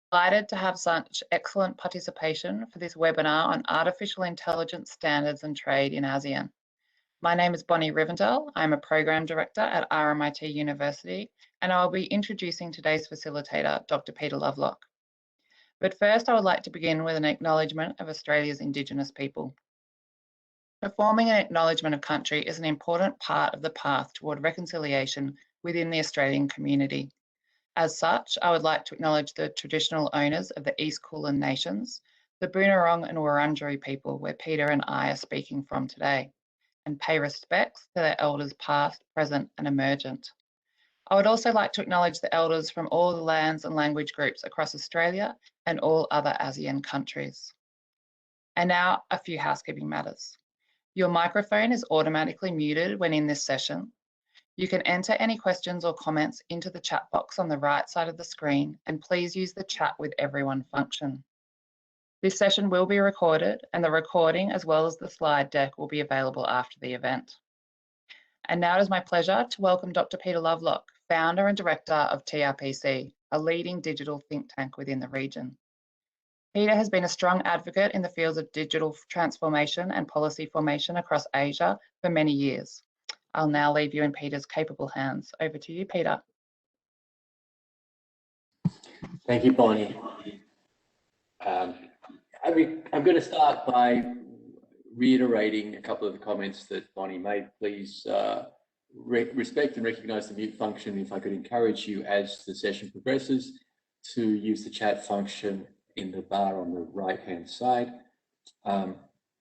Delighted to have such excellent participation for this webinar on artificial intelligence standards and trade in ASEAN. My name is Bonnie Rivendell. I'm a program director at RMIT University, and I'll be introducing today's facilitator, Dr. Peter Lovelock. But first, I would like to begin with an acknowledgement of Australia's Indigenous people. Performing an acknowledgement of country is an important part of the path toward reconciliation within the Australian community. As such, I would like to acknowledge the traditional owners of the East Kulin Nations, the Boonwurrung and Wurundjeri people where Peter and I are speaking from today, and pay respects to their elders past, present and emergent. I would also like to acknowledge the elders from all the lands and language groups across Australia and all other ASEAN countries. And now a few housekeeping matters. Your microphone is automatically muted when in this session. You can enter any questions or comments into the chat box on the right side of the screen, and please use the chat with everyone function. This session will be recorded, and the recording as well as the slide deck will be available after the event. And now it is my pleasure to welcome Dr. Peter Lovelock, founder and director of TRPC, a leading digital think tank within the region. Peter has been a strong advocate in the fields of digital transformation and policy formation across Asia for many years. I'll now leave you in Peter's capable hands. Over to you, Peter. Thank you, Bonnie. I'm going to start by reiterating a couple of the comments that Bonnie made. Please respect and recognise the mute function. If I could encourage you as the session progresses to use the chat function in the bar on the right-hand side.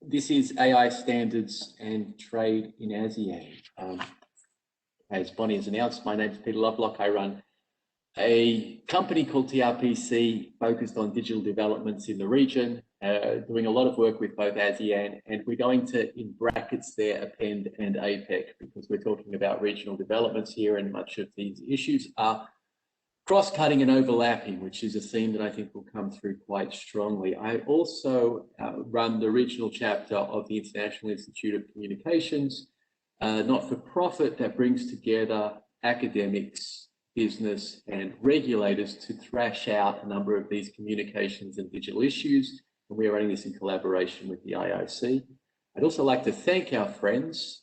This is AI standards and trade in ASEAN. As Bonnie has announced, my name is Peter Lovelock. I run a company called TRPC focused on digital developments in the region, doing a lot of work with both ASEAN, and we're going to, in brackets there, append and APEC, because we're talking about regional developments here, and much of these issues are cross-cutting and overlapping, which is a theme that I think will come through quite strongly. I also run the regional chapter of the International Institute of Communications, not-for-profit that brings together academics, business and regulators to thrash out a number of these communications and digital issues. And we are running this in collaboration with the IIC. I'd also like to thank our friends,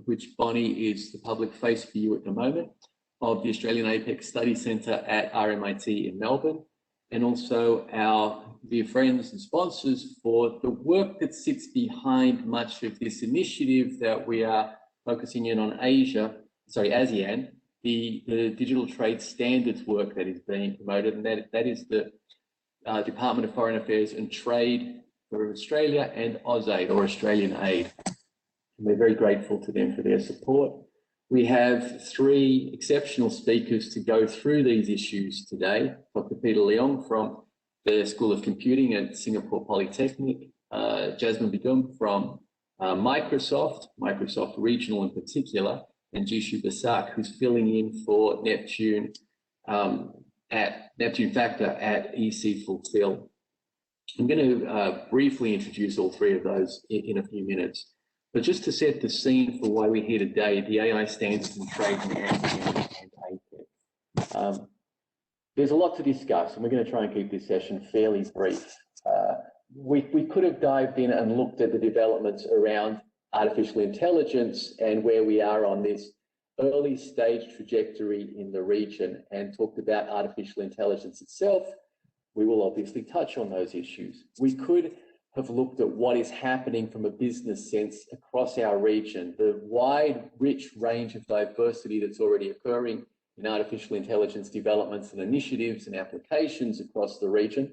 which Bonnie is the public face for you at the moment, of the Australian APEC Study Centre at RMIT in Melbourne, and also our dear friends and sponsors for the work that sits behind much of this initiative that we are focusing in on ASEAN, the digital trade standards work that is being promoted, and that is the Department of Foreign Affairs and Trade for Australia and AusAid, or Australian Aid. And we're very grateful to them for their support. We have three exceptional speakers to go through these issues today. Dr. Peter Leong from the School of Computing at Singapore Polytechnic, Jasmine Begum from Microsoft Regional in particular, and Jishu Basak, who's filling in for Neptune Factor at eCFulfill. I'm going to briefly introduce all three of those in a few minutes. But just to set the scene for why we're here today, the AI standards and trade in ASEAN and APEC. There's a lot to discuss, and we're going to try and keep this session fairly brief. We could have dived in and looked at the developments around artificial intelligence and where we are on this early stage trajectory in the region, and talked about artificial intelligence itself. We will obviously touch on those issues. We could have looked at what is happening from a business sense across our region, the wide, rich range of diversity that's already occurring in artificial intelligence developments and initiatives and applications across the region.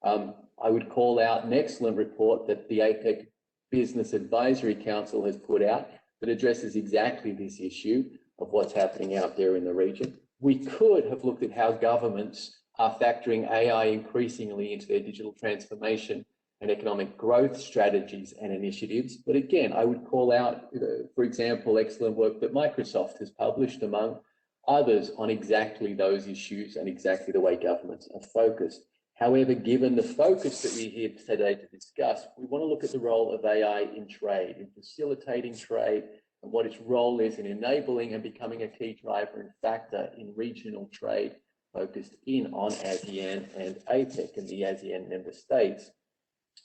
I would call out an excellent report that the APEC Business Advisory Council has put out that addresses exactly this issue of what's happening out there in the region. We could have looked at how governments are factoring AI increasingly into their digital transformation and economic growth strategies and initiatives. But again, I would call out, for example, excellent work that Microsoft has published, among others, on exactly those issues and exactly the way governments are focused. However, given the focus that we're here today to discuss, we want to look at the role of AI in trade, in facilitating trade, and what its role is in enabling and becoming a key driver and factor in regional trade focused in on ASEAN and APEC and the ASEAN member states.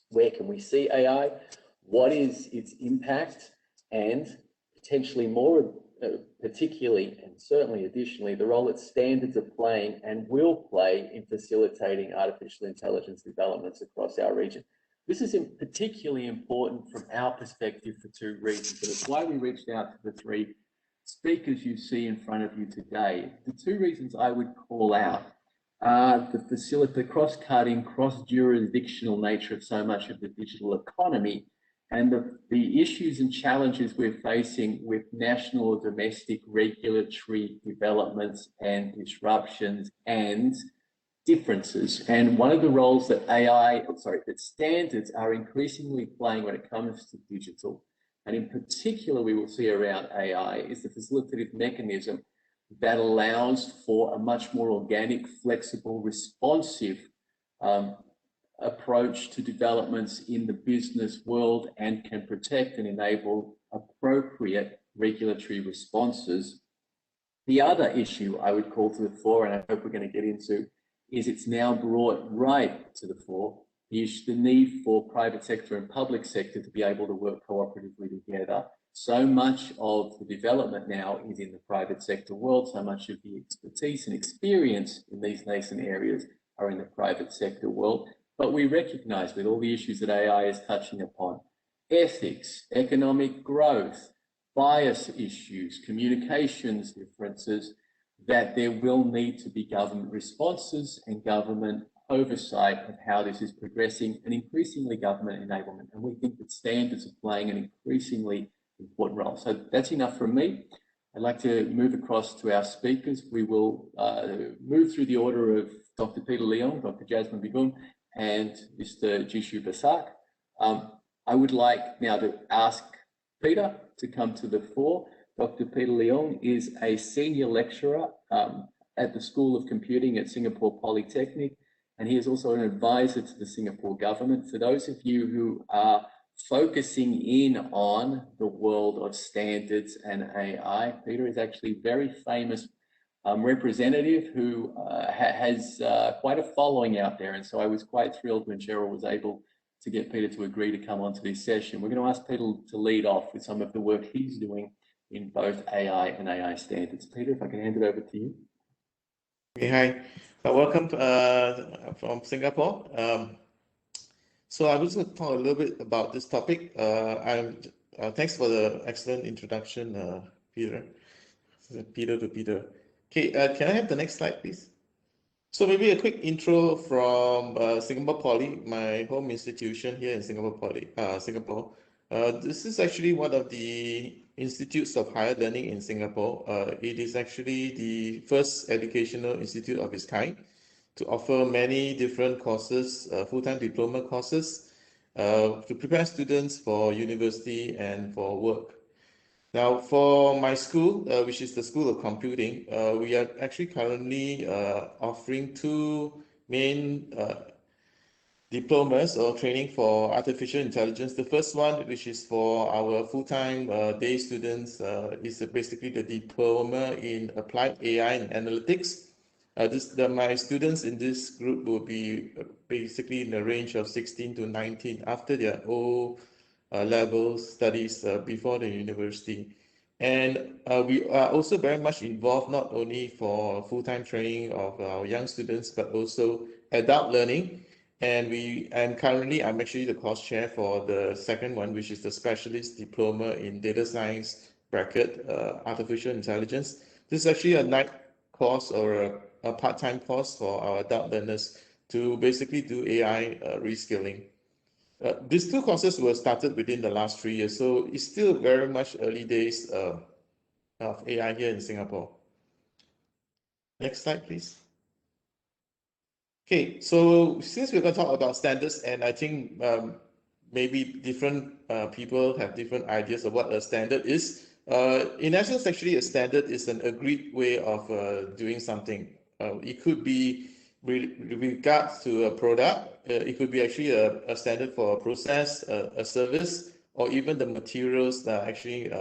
Where can we see AI? What is its impact? And potentially more particularly and certainly additionally, the role that standards are playing and will play in facilitating artificial intelligence developments across our region. This is particularly important from our perspective for two reasons. And it's why we reached out to the three speakers you see in front of you today. The two reasons I would call out are the cross-cutting, cross-jurisdictional nature of so much of the digital economy, and the issues and challenges we're facing with national or domestic regulatory developments and disruptions and differences. And one of the roles that that standards are increasingly playing when it comes to digital, and in particular we will see around AI, is the facilitative mechanism that allows for a much more organic, flexible, responsive approach to developments in the business world and can protect and enable appropriate regulatory responses. The other issue I would call to the fore, and I hope we're going to get into, is it's now brought right to the fore, the need for private sector and public sector to be able to work cooperatively together. So much of the development now is in the private sector world, so much of the expertise and experience in these nascent areas are in the private sector world. But we recognize with all the issues that AI is touching upon, ethics, economic growth, bias issues, communications differences, that there will need to be government responses and government oversight of how this is progressing, and increasingly government enablement. And we think that standards are playing an increasingly important role. So that's enough from me. I'd like to move across to our speakers. We will move through the order of Dr. Peter Leong, Dr. Jasmine Begum, and Mr. Jishu Basak. I would like now to ask Peter to come to the fore. Dr. Peter Leong is a senior lecturer at the School of Computing at Singapore Polytechnic, and he is also an advisor to the Singapore government. For those of you who are focusing in on the world of standards and AI, Peter is actually a very famous representative who has quite a following out there. And so I was quite thrilled when Cheryl was able to get Peter to agree to come onto this session. We're going to ask Peter to lead off with some of the work he's doing in both AI and AI standards. Peter, if I can hand it over to you. Hey, hi. Welcome from Singapore. So I was going to talk a little bit about this topic. Thanks for the excellent introduction, Peter. Peter. Okay, can I have the next slide, please? So maybe a quick intro from Singapore Poly, my home institution here in Singapore. This is actually one of the institutes of higher learning in Singapore. It is actually the first educational institute of its kind to offer many different courses, full-time diploma courses, to prepare students for university and for work. Now, for my school, which is the School of Computing, we are actually currently offering two main diplomas or training for artificial intelligence. The first one, which is for our full-time day students, is basically the diploma in applied AI and analytics. My students in this group will be basically in the range of 16 to 19 after their O-level studies before the university. And we are also very much involved not only for full-time training of our young students, but also adult learning. And I'm actually the course chair for the second one, which is the specialist diploma in data science artificial intelligence. This is actually a night course or a part-time course for our adult learners to basically do AI reskilling. These two courses were started within the last 3 years, so it's still very much early days of AI here in Singapore. Next slide, please. Okay, so since we're going to talk about standards, and I think maybe different people have different ideas of what a standard is. In essence, actually, a standard is an agreed way of doing something. It could be with regards to a product. It could be actually a standard for a process, a service, or even the materials that are actually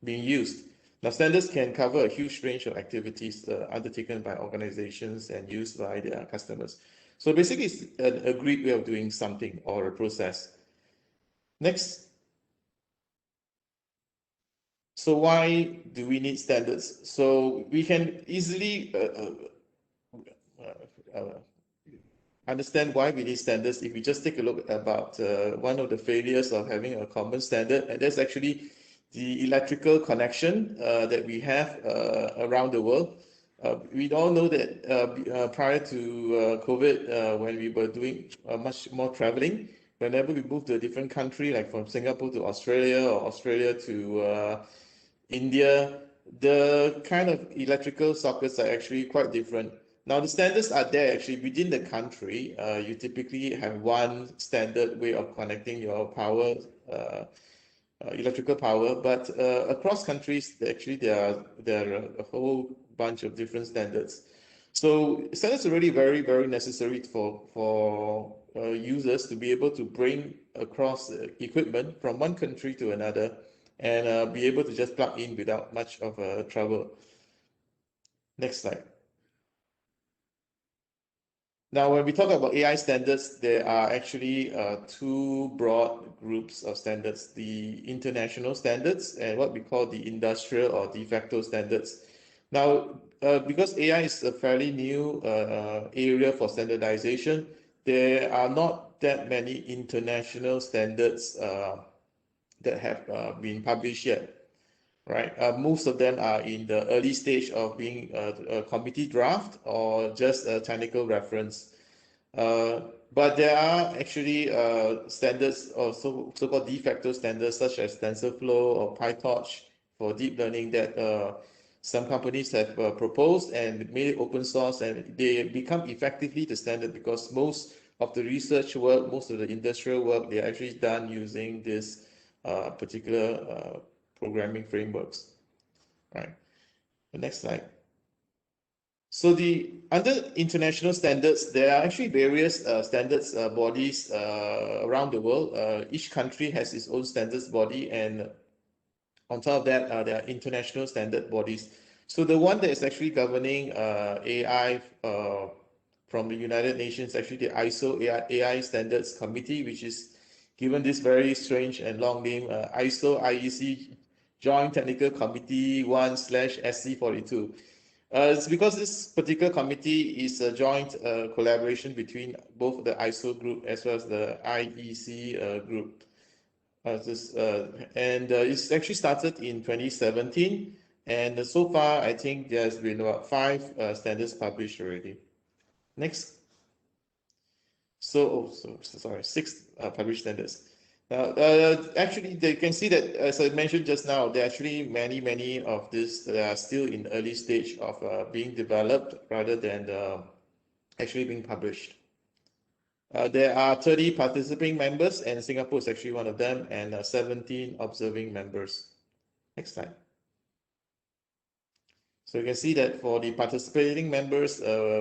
being used. Now, standards can cover a huge range of activities undertaken by organizations and used by their customers. So basically, it's an agreed way of doing something or a process. Next. So why do we need standards? So we can easily understand why we need standards if we just take a look about one of the failures of having a common standard, and that's actually the electrical connection that we have around the world. We all know that prior to COVID, when we were doing much more traveling, whenever we moved to a different country, like from Singapore to Australia or Australia to India, the kind of electrical sockets are actually quite different. Now, the standards are there actually within the country. You typically have one standard way of connecting your power, electrical power, but across countries, actually there are a whole bunch of different standards. So standards are really very, very necessary for users to be able to bring across equipment from one country to another and be able to just plug in without much of trouble. Next slide. Now, when we talk about AI standards, there are actually two broad groups of standards: the international standards and what we call the industrial or de facto standards. Now, because AI is a fairly new area for standardization, there are not that many international standards that have been published yet. Right, most of them are in the early stage of being a committee draft or just a technical reference. But there are actually standards or so-called de facto standards such as TensorFlow or PyTorch for deep learning that some companies have proposed and made it open source, and they become effectively the standard because most of the research work, most of the industrial work, they're actually done using this particular programming frameworks, right? The next slide. So under international standards, there are actually various standards bodies around the world. Each country has its own standards body, and on top of that, there are international standard bodies. So the one that is actually governing AI from the United Nations, actually the ISO AI Standards Committee, which is given this very strange and long name, ISO IEC Joint Technical Committee 1/SC42. It's because this particular committee is a joint collaboration between both the ISO group as well as the IEC group. It's actually started in 2017, and so far I think there's been about 5 standards published already. Next. So 6 published standards. Now, actually, you can see that, as I mentioned just now, there are actually many of these that are still in early stage of being developed rather than actually being published. There are 30 participating members, and Singapore is actually one of them, and 17 observing members. Next slide. So you can see that for the participating members,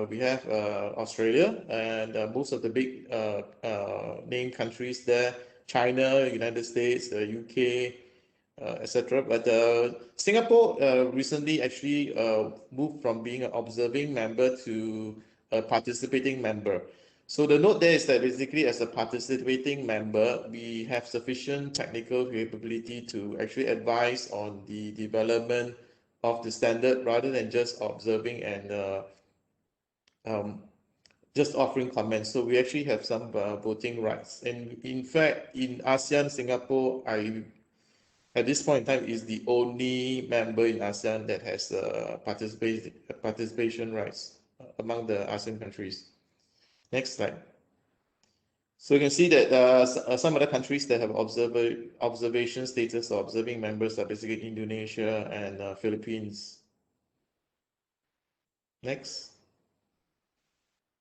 we have Australia and most of the big name countries there: China, United States, UK, etc. But Singapore recently actually moved from being an observing member to a participating member. So the note there is that basically, as a participating member, we have sufficient technical capability to actually advise on the development of the standard rather than just observing and just offering comments. So we actually have some voting rights. And in fact, in ASEAN, Singapore, at this point in time, is the only member in ASEAN that has participation rights among the ASEAN countries. Next slide. So you can see that some other countries that have observation status or observing members are basically Indonesia and Philippines. Next.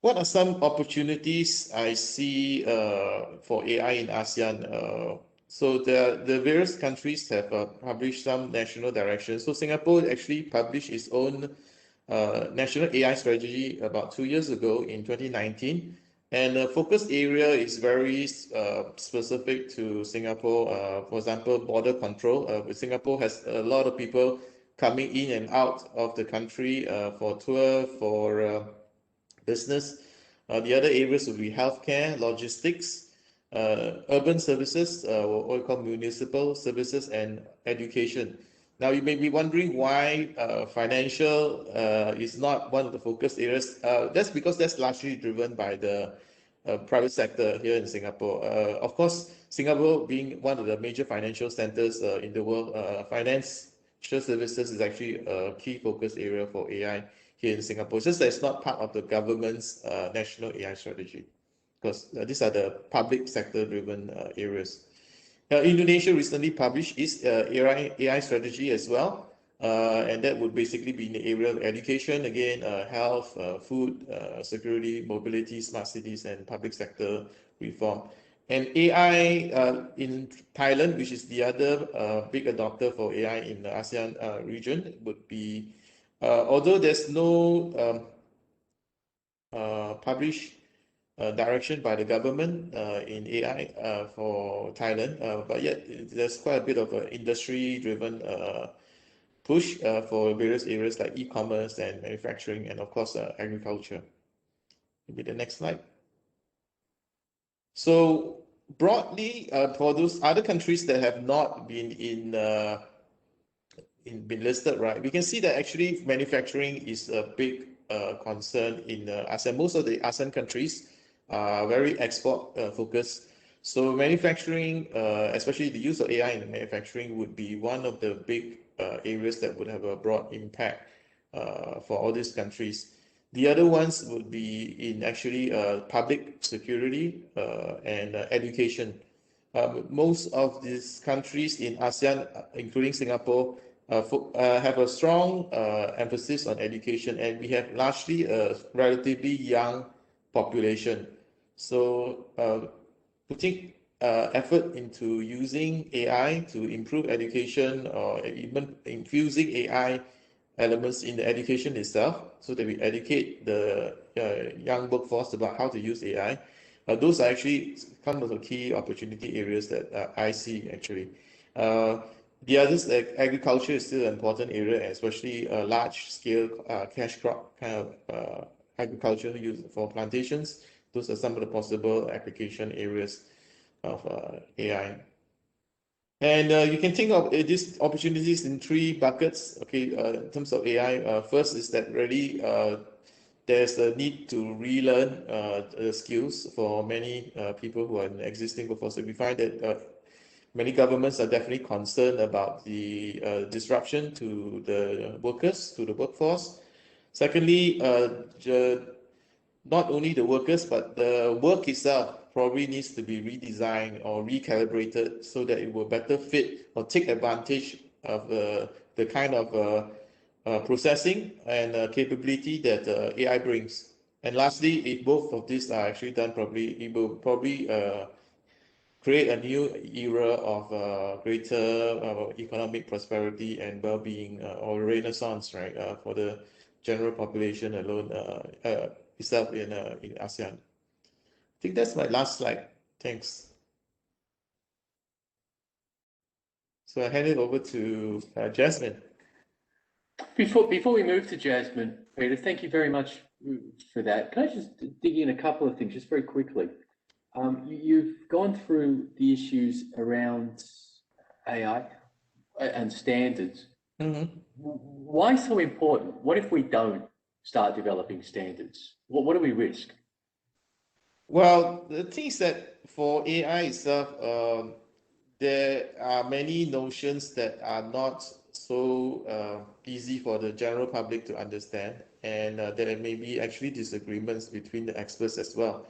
What are some opportunities I see for AI in ASEAN? So the various countries have published some national directions. So Singapore actually published its own national AI strategy about 2 years ago in 2019. And the focus area is very specific to Singapore. For example, border control. Singapore has a lot of people coming in and out of the country for tour, for business. The other areas would be healthcare, logistics, urban services, what we call municipal services, and education. Now, you may be wondering why financial is not one of the focus areas. That's because that's largely driven by the private sector here in Singapore. Of course, Singapore being one of the major financial centers in the world, financial services is actually a key focus area for AI here in Singapore. Just that it's not part of the government's national AI strategy, because these are the public sector driven areas. Indonesia recently published its AI strategy as well, and that would basically be in the area of education, again, health, food, security, mobility, smart cities, and public sector reform. And AI in Thailand, which is the other big adopter for AI in the ASEAN region, would be, although there's no published direction by the government in AI for Thailand, but yet there's quite a bit of an industry-driven push for various areas like e-commerce and manufacturing, and of course agriculture. Maybe the next slide. So broadly, for those other countries that have not been been listed, right, we can see that actually manufacturing is a big concern in ASEAN. Most of the ASEAN countries are very export focused. So manufacturing, especially the use of AI in manufacturing, would be one of the big areas that would have a broad impact for all these countries. The other ones would be in actually public security and education. Most of these countries in ASEAN, including Singapore, have a strong emphasis on education, and we have largely a relatively young population. So putting effort into using AI to improve education, or even infusing AI elements in the education itself, so that we educate the young workforce about how to use AI. Those are actually some of the key opportunity areas that I see actually. The others, like agriculture, is still an important area, especially large-scale cash crop kind of agriculture used for plantations. Those are some of the possible application areas of AI. And you can think of these opportunities in three buckets. Okay, in terms of AI, first is that really there's a need to relearn the skills for many people who are in the existing workforce. So we find that many governments are definitely concerned about the disruption to the workers, to the workforce. Secondly, not only the workers, but the work itself probably needs to be redesigned or recalibrated so that it will better fit or take advantage of the kind of processing and capability that AI brings. And lastly, if both of these are actually done properly, it will probably create a new era of greater economic prosperity and well-being, or renaissance, right, for the general population alone itself in ASEAN. I think that's my last slide. Thanks. So I hand it over to Jasmine. Before we move to Jasmine, Peter, thank you very much for that. Can I just dig in a couple of things just very quickly? You've gone through the issues around AI and standards. Mm-hmm. Why so important? What if we don't start developing standards? What do we risk? Well, the thing is that for AI itself, there are many notions that are not so easy for the general public to understand, and there may be actually disagreements between the experts as well.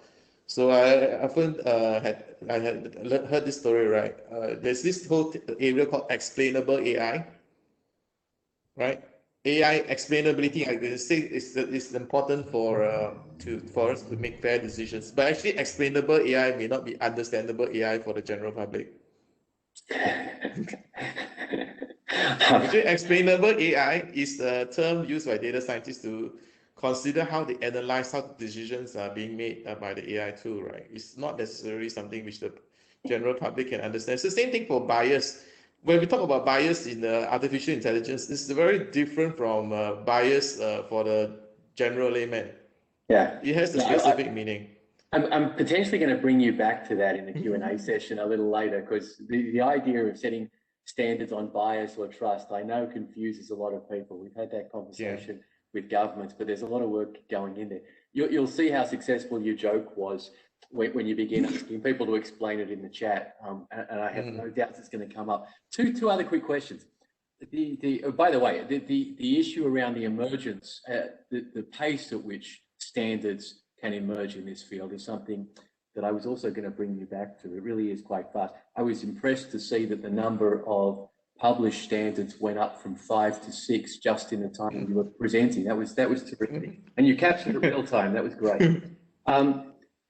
So I often had heard this story, right? There's this whole area called explainable AI, right? AI explainability, I would say, is important for us to make fair decisions. But actually, explainable AI may not be understandable AI for the general public. Actually, explainable AI is a term used by data scientists to consider how they analyze how decisions are being made by the AI tool, right? It's not necessarily something which the general public can understand. It's the same thing for bias. when we talk about bias in artificial intelligence, it's very different from bias for the general layman. Yeah. It has a specific meaning. I'm potentially going to bring you back to that in the Q&A session a little later, because the idea of setting standards on bias or trust, I know confuses a lot of people. We've had that conversation with governments, but there's a lot of work going in there. You'll see how successful your joke was when you begin asking people to explain it in the chat, and I have no doubts it's going to come up. Two other quick questions. By the way, the issue around the emergence, the pace at which standards can emerge in this field is something that I was also going to bring you back to. It really is quite fast. I was impressed to see that the number of published standards went up from 5 to 6 just in the time you were presenting. That was terrific, and you captured it real time. That was great.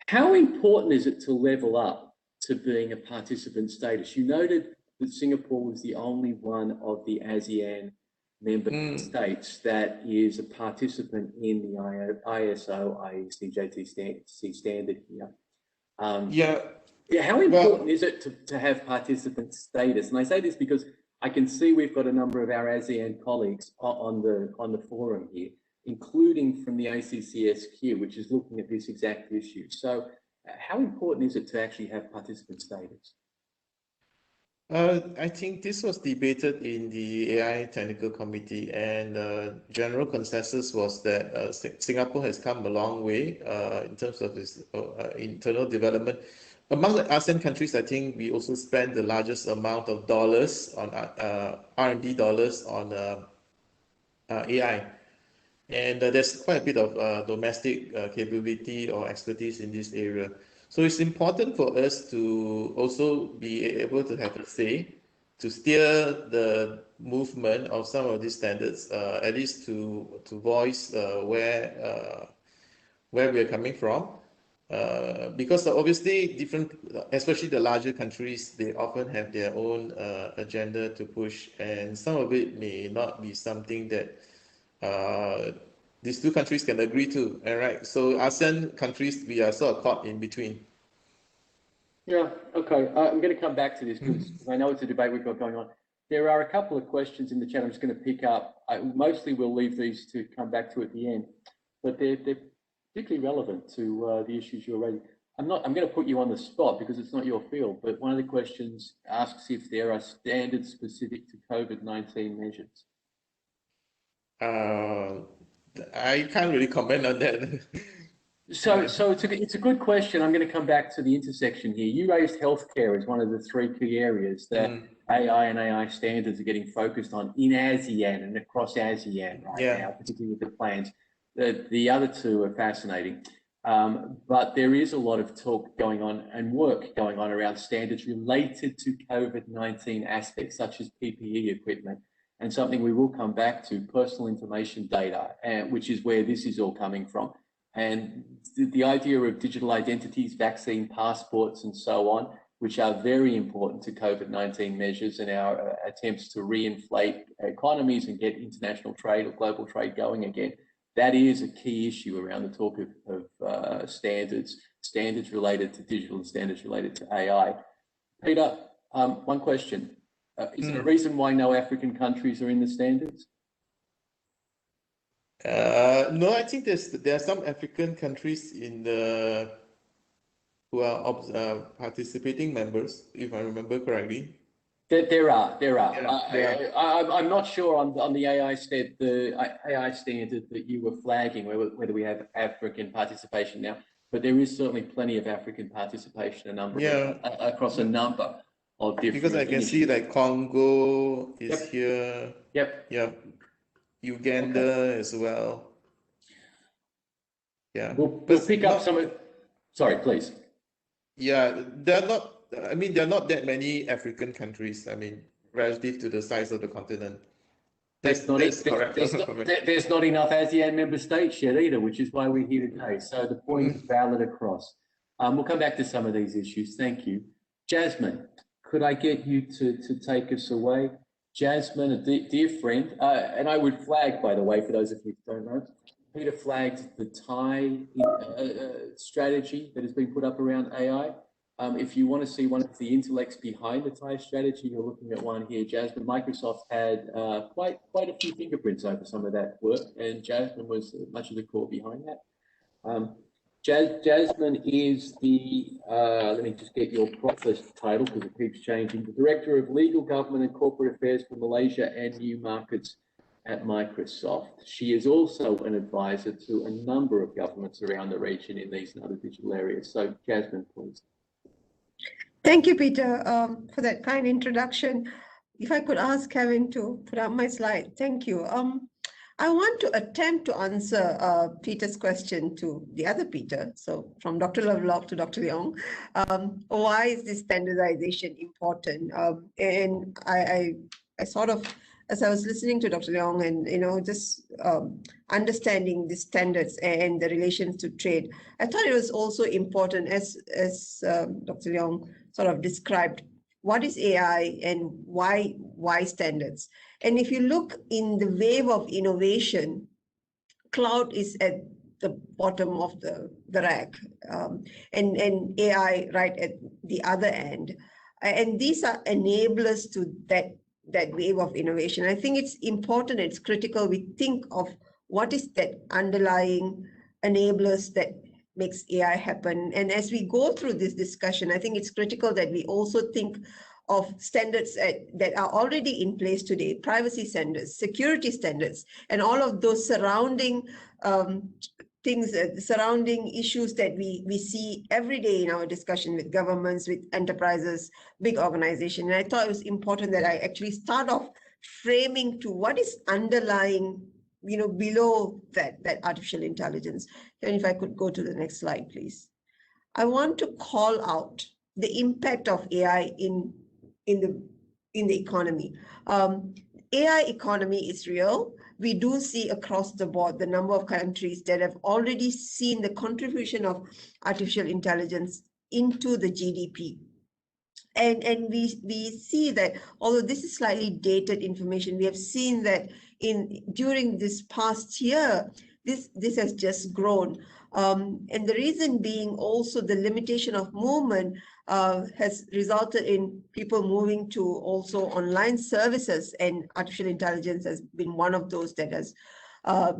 How important is it to level up to being a participant status? You noted that Singapore was the only one of the ASEAN member states that is a participant in the ISO, IEC, JTC standard here. How important is it to have participant status? And I say this because I can see we've got a number of our ASEAN colleagues on the forum here, including from the ACCSQ, which is looking at this exact issue. So how important is it to actually have participant status? I think this was debated in the AI Technical Committee, and general consensus was that Singapore has come a long way in terms of its internal development. Among the ASEAN countries, I think we also spend the largest amount of dollars on R&D dollars on AI. And there's quite a bit of domestic capability or expertise in this area. So it's important for us to also be able to have a say to steer the movement of some of these standards, at least to voice where we are coming from. Because obviously different, especially the larger countries, they often have their own agenda to push, and some of it may not be something that these two countries can agree to. All right, so ASEAN countries, we are sort of caught in between. Yeah, okay. I'm going to come back to this because I know it's a debate we've got going on. There are a couple of questions in the chat I'm just going to pick up. Mostly we'll leave these to come back to at the end, but they're particularly relevant to the issues you're raising. I'm going to put you on the spot because it's not your field, but one of the questions asks if there are standards specific to COVID-19 measures. I can't really comment on that. So it's a good question. I'm going to come back to the intersection here. You raised healthcare as one of the 3 key areas that AI and AI standards are getting focused on in ASEAN and across ASEAN right now, particularly with the plans. The other 2 are fascinating. But there is a lot of talk going on and work going on around standards related to COVID-19 aspects, such as PPE equipment, and something we will come back to, personal information data, which is where this is all coming from. And the idea of digital identities, vaccine passports, and so on, which are very important to COVID-19 measures and our attempts to reinflate economies and get international trade or global trade going again. That is a key issue around the talk of standards related to digital and standards related to AI. Peter, one question. Is there a reason why no African countries are in the standards? No, I think there are some African countries who are participating members, if I remember correctly. There are. I'm not sure on the AI standard that you were flagging whether we have African participation now, but there is certainly plenty of African participation across a number of different. Because I can see like Congo is here. Yep. Uganda as well. Yeah. We'll pick up some of. Sorry, please. Yeah, there are not that many African countries, I mean, relative to the size of the continent. That's correct. There's not enough ASEAN member states yet either, which is why we're here today. So the point is valid across. We'll come back to some of these issues. Thank you. Jasmine, could I get you to take us away? Jasmine, a dear friend, and I would flag, by the way, for those of you who don't know, Peter flagged the Thai strategy that has been put up around AI. If you want to see one of the intellects behind the TIE strategy, you're looking at one here, Jasmine. Microsoft had quite a few fingerprints over some of that work, and Jasmine was much of the core behind that. Jasmine is the, let me just get your proper title because it keeps changing, the Director of Legal, Government and Corporate Affairs for Malaysia and New Markets at Microsoft. She is also an advisor to a number of governments around the region in these and other digital areas. So Jasmine, please. Thank you, Peter, for that kind introduction. If I could ask Kevin to put up my slide. Thank you. I want to attempt to answer Peter's question to the other Peter, so from Dr. Lovelock to Dr. Leong. Why is this standardization important? And I sort of, as I was listening to Dr. Leong and just understanding the standards and the relations to trade, I thought it was also important, as Dr. Leong sort of described, what is AI and why standards? And if you look in the wave of innovation, cloud is at the bottom of the rack, and AI right at the other end. And these are enablers to that wave of innovation. I think it's important, it's critical we think of what is that underlying enablers that makes AI happen. And as we go through this discussion, I think it's critical that we also think of standards that are already in place today, privacy standards, security standards, and all of those surrounding things, surrounding issues that we see every day in our discussion with governments, with enterprises, big organizations. And I thought it was important that I actually start off framing to what is underlying, below that artificial intelligence. And if I could go to the next slide, please. I want to call out the impact of AI in the economy. AI economy is real. We do see across the board the number of countries that have already seen the contribution of artificial intelligence into the GDP. And we see that, although this is slightly dated information, we have seen that during this past year, this has just grown. And the reason being also the limitation of movement has resulted in people moving to also online services, and artificial intelligence has been one of those that has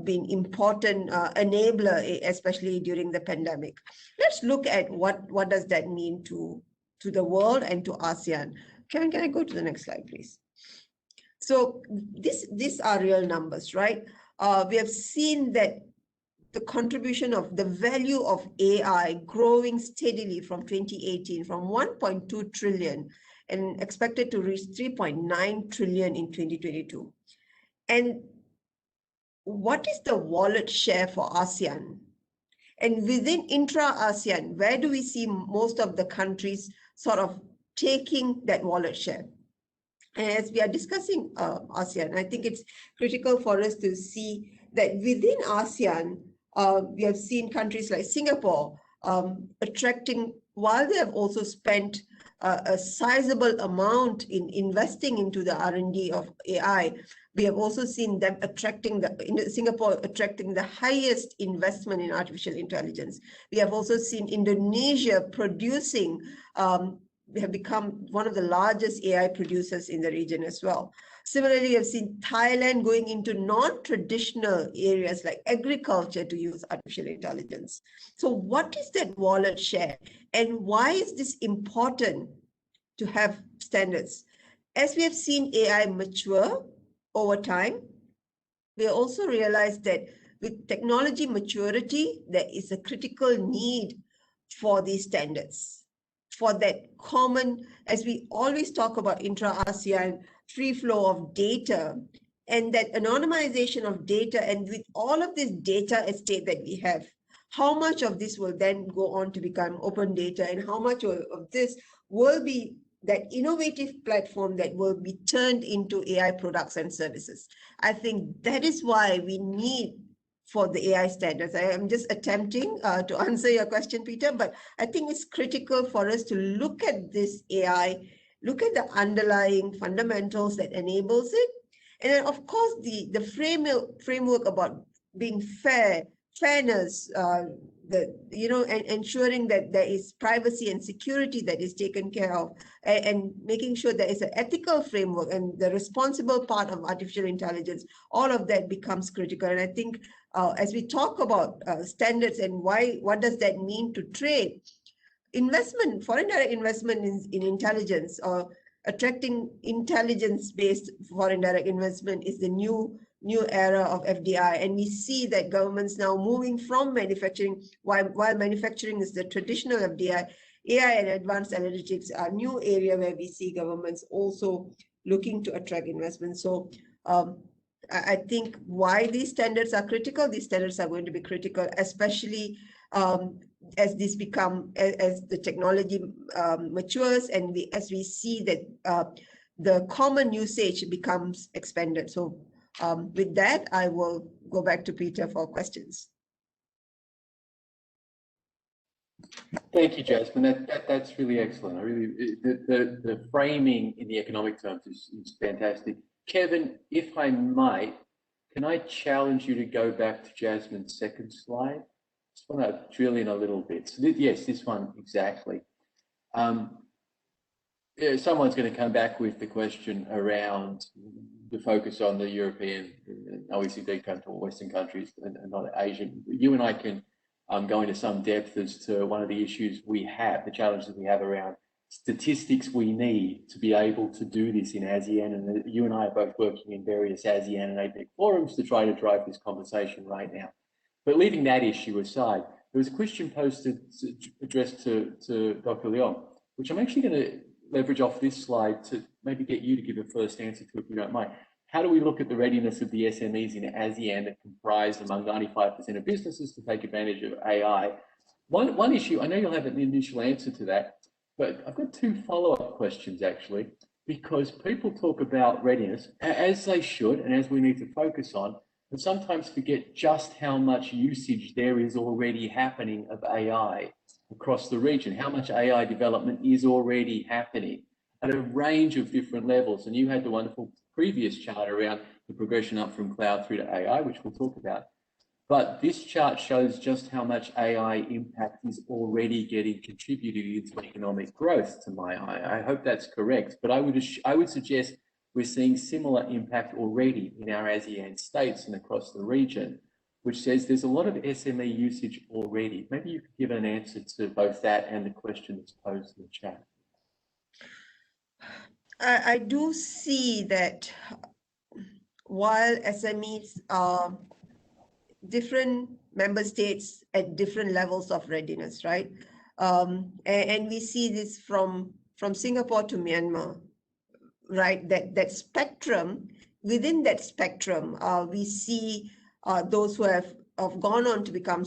been important enabler, especially during the pandemic. Let's look at what does that mean to the world and to ASEAN. Can I go to the next slide, please? So these are real numbers, right? We have seen that the contribution of the value of AI growing steadily from 2018, from 1.2 trillion and expected to reach 3.9 trillion in 2022. And what is the wallet share for ASEAN? And within intra-ASEAN, where do we see most of the countries sort of taking that wallet share? And as we are discussing ASEAN, I think it's critical for us to see that within ASEAN, we have seen countries like Singapore attracting, while they have also spent a sizable amount in investing into the R&D of AI, we have also seen them Singapore attracting the highest investment in artificial intelligence. We have also seen Indonesia producing, we have become one of the largest AI producers in the region as well. Similarly, we have seen Thailand going into non-traditional areas like agriculture to use artificial intelligence. So what is that wallet share? And why is this important to have standards? As we have seen AI mature over time, we also realized that with technology maturity, there is a critical need for these standards, for that common, as we always talk about intra-ASEAN, free flow of data, and that anonymization of data. And with all of this data estate that we have, how much of this will then go on to become open data, and how much of this will be that innovative platform that will be turned into AI products and services? I think that is why we need for the AI standards. I am just attempting to answer your question, Peter, but I think it's critical for us to look at this AI, look at the underlying fundamentals that enables it. And then of course, the framework about being fair, fairness, and ensuring that there is privacy and security that is taken care of, and making sure there is an ethical framework and the responsible part of artificial intelligence, all of that becomes critical. And I think as we talk about standards and what does that mean to trade, foreign direct investment in intelligence, or attracting intelligence-based foreign direct investment, is the new era of FDI. And we see that governments now moving from manufacturing, while manufacturing is the traditional FDI, AI and advanced analytics are a new area where we see governments also looking to attract investment. So I think why these standards are critical, these standards are going to be critical, especially as the technology matures, and as we see that the common usage becomes expanded. So with that, I will go back to Peter for questions. Thank you, Jasmine. That's really excellent. The framing in the economic terms is fantastic. Kevin, if I might, can I challenge you to go back to Jasmine's second slide? Just want to drill in a little bit. So yes, this one exactly. Someone's going to come back with the question around the focus on the European OECD countries or Western countries and not Asian. You and I can go into some depth as to one of the issues we have, the challenges we have around statistics we need to be able to do this in ASEAN. And you and I are both working in various ASEAN and APEC forums to try to drive this conversation right now. But leaving that issue aside, there was a question posted addressed to Dr. Leong, which I'm actually going to leverage off this slide to maybe get you to give a first answer to, if you don't mind. How do we look at the readiness of the SMEs in ASEAN that comprise among 95% of businesses to take advantage of AI? One issue, I know you'll have an initial answer to that, but I've got two follow-up questions actually, because people talk about readiness, as they should, and as we need to focus on, and sometimes forget just how much usage there is already happening of AI across the region, how much AI development is already happening at a range of different levels. And you had the wonderful previous chart around the progression up from cloud through to AI, which we'll talk about. But this chart shows just how much AI impact is already getting contributed into economic growth, to my eye. I hope that's correct, but I would suggest we're seeing similar impact already in our ASEAN states and across the region, which says there's a lot of SME usage already. Maybe you could give an answer to both that and the question that's posed in the chat. I do see that while SMEs are different member states at different levels of readiness, right? And we see this from Singapore to Myanmar, right? That spectrum, within that spectrum, we see those who have gone on to become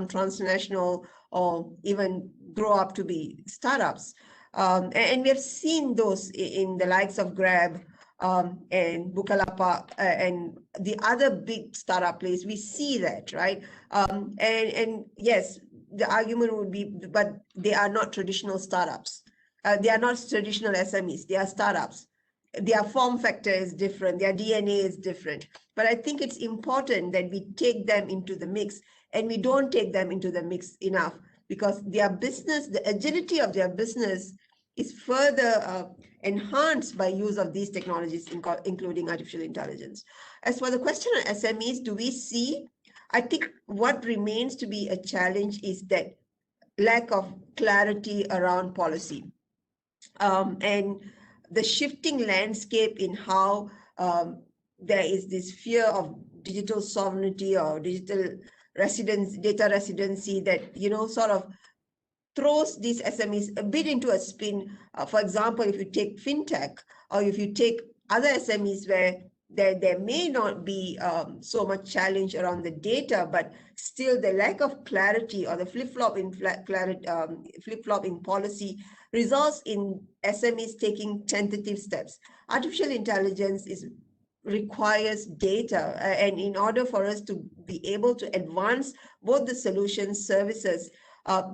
transnational or even grow up to be startups. And we have seen those in the likes of Grab and Bukalapak and the other big startup plays. We see that, right? And yes, the argument would be, but they are not traditional startups. They are not traditional SMEs. They are startups. Their form factor is different. Their DNA is different. But I think it's important that we take them into the mix, and we don't take them into the mix enough, because their business, the agility of their business is further enhanced by use of these technologies, including artificial intelligence. As for the question on SMEs, do we see? I think what remains to be a challenge is that lack of clarity around policy. And the shifting landscape in how there is this fear of digital sovereignty or digital data residency that, sort of throws these SMEs a bit into a spin. For example, if you take fintech, or if you take other SMEs where there may not be so much challenge around the data, but still the lack of clarity or the flip-flop in policy results in SMEs taking tentative steps. Artificial intelligence requires data, and in order for us to be able to advance both the solutions, services,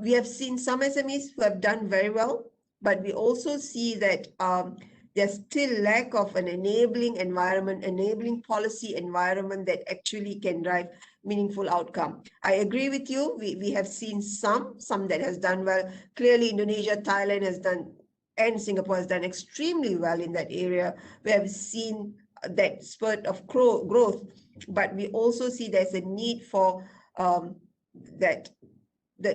we have seen some SMEs who have done very well, but we also see that there's still lack of an enabling environment, enabling policy environment that actually can drive meaningful outcome. I agree with you. We have seen some that has done well. Clearly, Indonesia, Thailand has done, and Singapore has done extremely well in that area. We have seen that spurt of growth, but we also see there's a need for that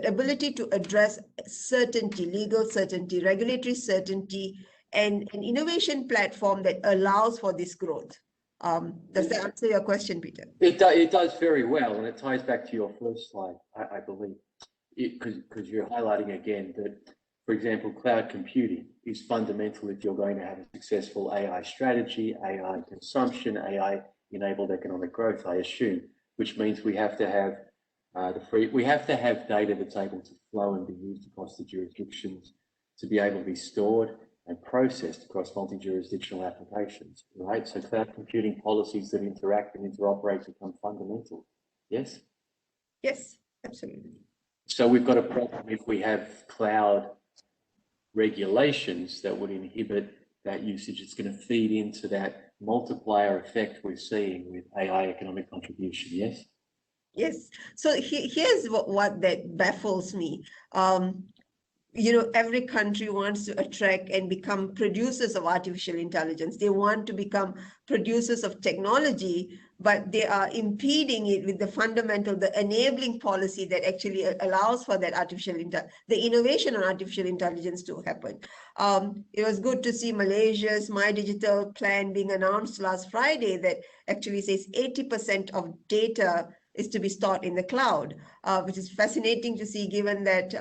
ability to address certainty, legal certainty, regulatory certainty, and an innovation platform that allows for this growth. Does that answer your question, Peter? It does very well, and it ties back to your first slide, I believe, because you're highlighting again that, for example, cloud computing is fundamental if you're going to have a successful AI strategy, AI consumption, AI-enabled economic growth, I assume, which means we have to have we have to have data that's able to flow and be used across the jurisdictions to be able to be stored and processed across multi-jurisdictional applications, right? So cloud computing policies that interact and interoperate become fundamental. Yes? Yes, absolutely. So we've got a problem if we have cloud regulations that would inhibit that usage. It's going to feed into that multiplier effect we're seeing with AI economic contribution, yes? Yes. So here's what that baffles me. Every country wants to attract and become producers of artificial intelligence. They want to become producers of technology, but they are impeding it with the enabling policy that actually allows for that the innovation on artificial intelligence to happen. It was good to see Malaysia's My Digital plan being announced last Friday that actually says 80% of data is to be stored in the cloud, which is fascinating to see, given that,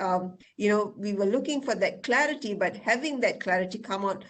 we were looking for that clarity, but having that clarity come out,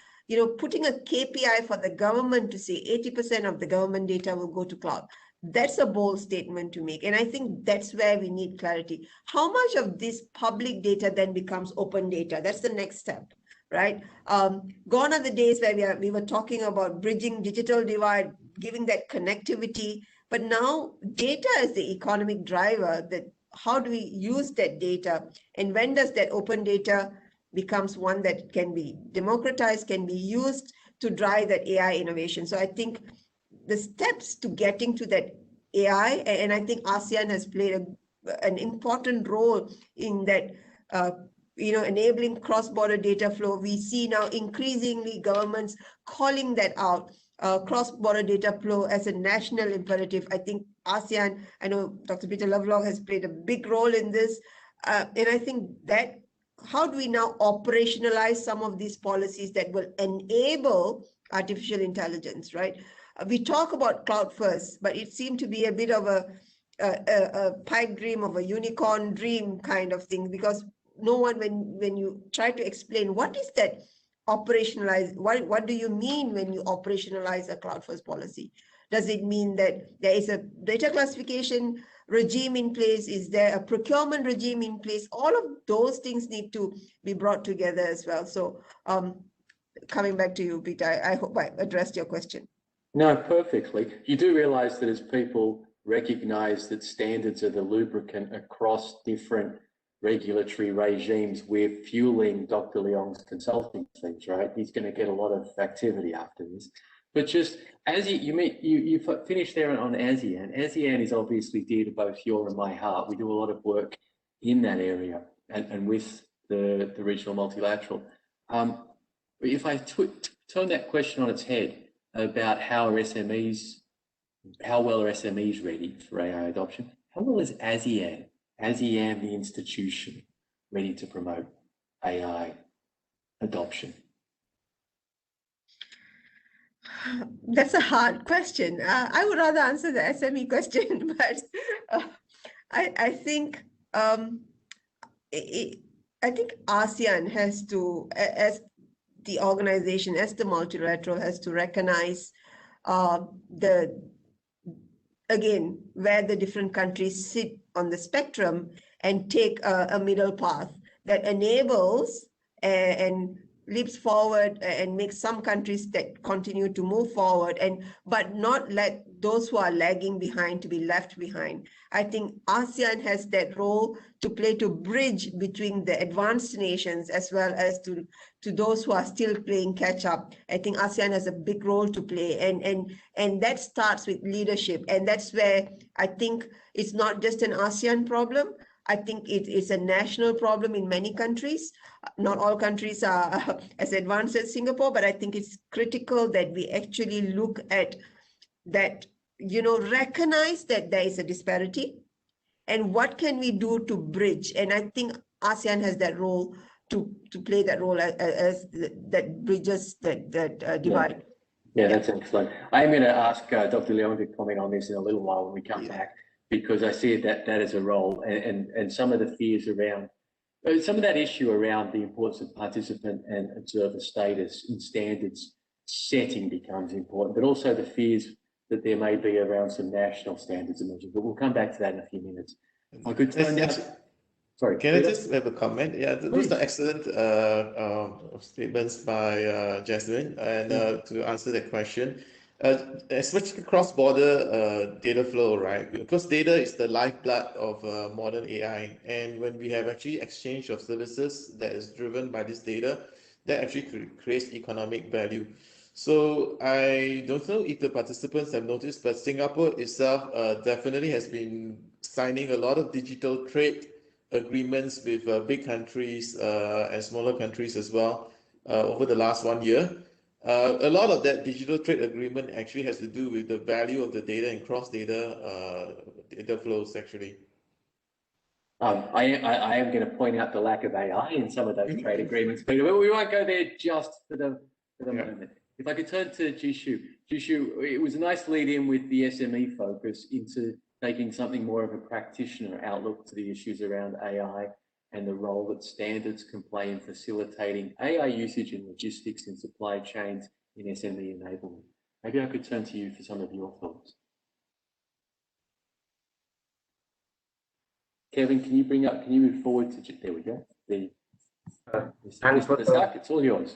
putting a KPI for the government to say 80% of the government data will go to cloud. That's a bold statement to make. And I think that's where we need clarity. How much of this public data then becomes open data? That's the next step, right? Gone are the days where we were talking about bridging digital divide, giving that connectivity. But now data is the economic driver. That how do we use that data? And when does that open data becomes one that can be democratized, can be used to drive that AI innovation? So I think the steps to getting to that AI, and I think ASEAN has played an important role in that, enabling cross-border data flow. We see now increasingly governments calling that out. Cross-border data flow as a national imperative. I think ASEAN, I know Dr. Peter Lovelock has played a big role in this. And I think that how do we now operationalize some of these policies that will enable artificial intelligence, right? We talk about cloud first, but it seemed to be a bit of a pipe dream, of a unicorn dream kind of thing, because no one, when you try to explain what is that operationalize, what do you mean when you operationalize a cloud first policy? Does it mean that there is a data classification regime in place? Is there a procurement regime in place? All of those things need to be brought together as well. So coming back to you, Peter, I hope I addressed your question. No, perfectly. You do realize that as people recognize that standards are the lubricant across different regulatory regimes, we're fueling Dr. Leong's consulting fees, right? He's going to get a lot of activity after this. But just as you finished there on ASEAN. ASEAN is obviously dear to both your and my heart. We do a lot of work in that area and with the regional multilateral. If I turn that question on its head about how well are SMEs ready for AI adoption, how well is ASEAN, the institution, ready to promote AI adoption? That's a hard question. I would rather answer the SME question, but I think ASEAN has to, as the organization, as the multilateral, has to recognize again, where the different countries sit on the spectrum and take a middle path that enables and leaps forward and makes some countries that continue to move forward, but not let those who are lagging behind to be left behind. I think ASEAN has that role to play to bridge between the advanced nations as well as to those who are still playing catch up. I think ASEAN has a big role to play, and that starts with leadership. And that's where I think it's not just an ASEAN problem. I think it's a national problem in many countries. Not all countries are as advanced as Singapore, but I think it's critical that we actually look at that, recognize that there is a disparity and what can we do to bridge. And I think ASEAN has that role to play that role as that bridges that divide. Yeah, that's excellent. I'm going to ask Dr. Leong to comment on this in a little while when we come back, because I see that as a role and some of the fears around, some of that issue around the importance of participant and observer status in standards setting becomes important, but also the fears that there may be around some national standards emerging. But we'll come back to that in a few minutes. I could turn now. Sorry. Can I just have a comment? Yeah, those are excellent statements by Jasmine, and to answer that question, especially cross-border data flow, right? Because data is the lifeblood of modern AI, and when we have actually exchange of services that is driven by this data, that actually creates economic value. So I don't know if the participants have noticed, but Singapore itself definitely has been signing a lot of digital trade agreements with big countries and smaller countries as well over the last 1 year. A lot of that digital trade agreement actually has to do with the value of the data and cross-data data flows, actually. I am going to point out the lack of AI in some of those trade agreements, Peter, but we won't go there just for the moment. If I could turn to Jishu. Jishu, it was a nice lead in with the SME focus into taking something more of a practitioner outlook to the issues around AI and the role that standards can play in facilitating AI usage in logistics and supply chains in SME enablement. Maybe I could turn to you for some of your thoughts. Kevin, can you move forward to, there we go. Thanks for Basak, it's all yours.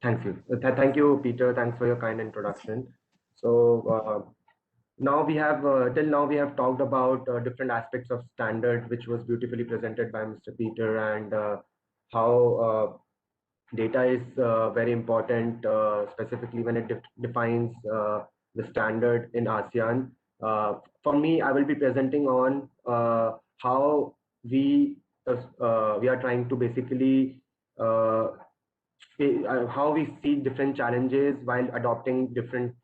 Thank you. Thank you, Peter. Thanks for your kind introduction. So now we have, till now we have talked about different aspects of standard, which was beautifully presented by Mr. Peter, and how data is very important, specifically when it defines the standard in ASEAN. For me, I will be presenting on how we are trying to basically how we see different challenges while adopting different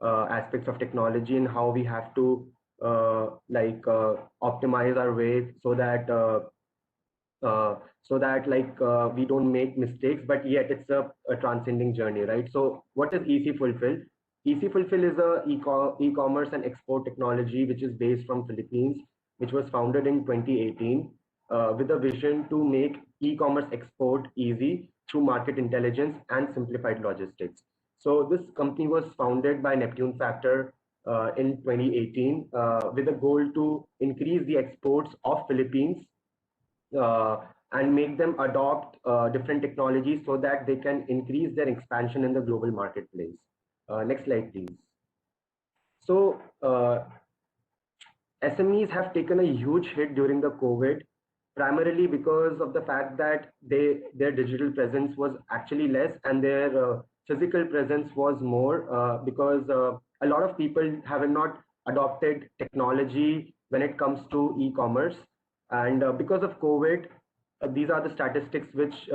aspects of technology, and how we have to optimize our way so that we don't make mistakes, but yet it's a transcending journey, right? So what is eCFulfill? eCFulfill is a e-commerce and export technology which is based from Philippines, which was founded in 2018 with a vision to make e-commerce export easy through market intelligence and simplified logistics. So this company was founded by Neptune Factor in 2018 with a goal to increase the exports of Philippines and make them adopt different technologies so that they can increase their expansion in the global marketplace. Next slide, please. So SMEs have taken a huge hit during the COVID, primarily because of the fact that their digital presence was actually less and their physical presence was more because a lot of people have not adopted technology when it comes to e-commerce. And because of COVID, these are the statistics which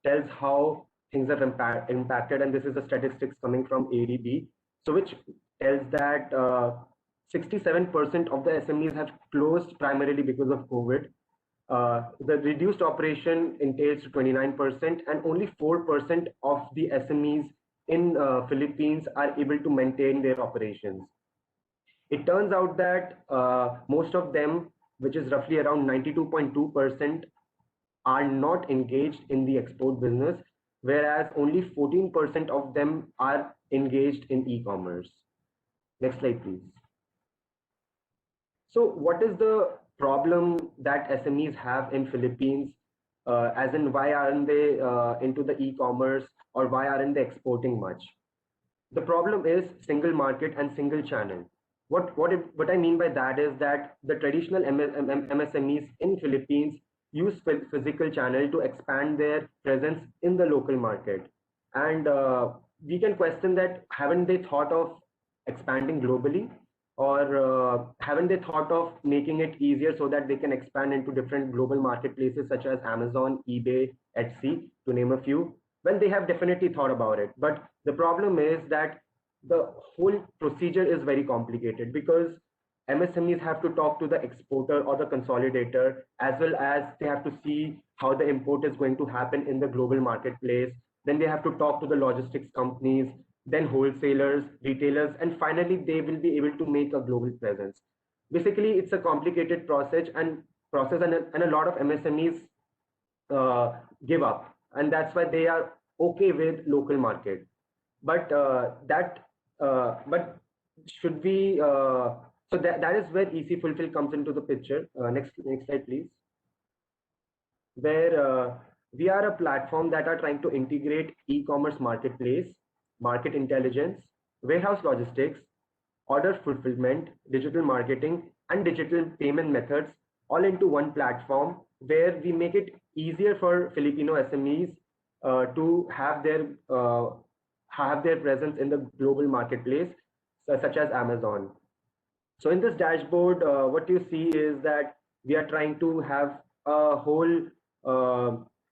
tells how things have impacted, and this is the statistics coming from ADB, so which tells that 67% of the SMEs have closed primarily because of COVID. The reduced operation entails to 29%, and only 4% of the SMEs in Philippines are able to maintain their operations. It turns out that most of them, which is roughly around 92.2%, are not engaged in the export business, whereas only 14% of them are engaged in e-commerce. Next slide, please. So what is the problem that SMEs have in Philippines, as in why aren't they into the e-commerce, or why aren't they exporting much? The problem is single market and single channel. What I mean by that is that the traditional MSMEs in Philippines use physical channel to expand their presence in the local market, and we can question that, haven't they thought of expanding globally, or haven't they thought of making it easier so that they can expand into different global marketplaces such as Amazon, eBay, Etsy, to name a few? Well, they have definitely thought about it, but the problem is that the whole procedure is very complicated, because MSMEs have to talk to the exporter or the consolidator, as well as they have to see how the import is going to happen in the global marketplace. Then they have to talk to the logistics companies, then wholesalers, retailers, and finally they will be able to make a global presence. Basically, it's a complicated and a lot of MSMEs give up, and that's why they are okay with local market. But but should we? So that is where eCFulfill comes into the picture. Next slide, please. Where we are a platform that are trying to integrate e-commerce marketplace, market intelligence, warehouse logistics, order fulfillment, digital marketing, and digital payment methods all into one platform, where we make it easier for Filipino SMEs to have their presence in the global marketplace, such as Amazon. So in this dashboard, what you see is that we are trying to have a whole,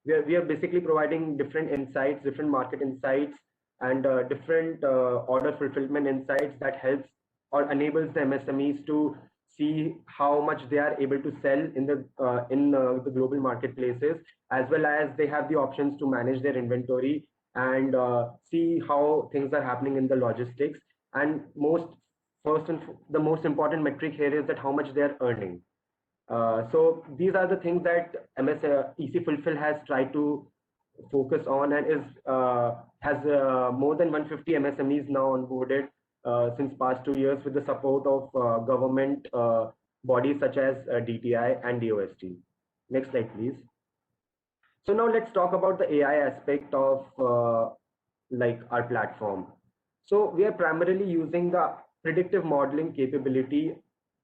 we are basically providing different insights, different market insights, and different order fulfillment insights that helps or enables the MSMEs to see how much they are able to sell in the global marketplaces, as well as they have the options to manage their inventory and see how things are happening in the logistics. And the most important metric here is that how much they are earning. So these are the things that eCFulfill has tried to focus on, and has more than 150 MSMEs now onboarded since past 2 years, with the support of government bodies such as DTI and DOST. Next slide, please. So now let's talk about the AI aspect of like our platform. So we are primarily using the predictive modeling capability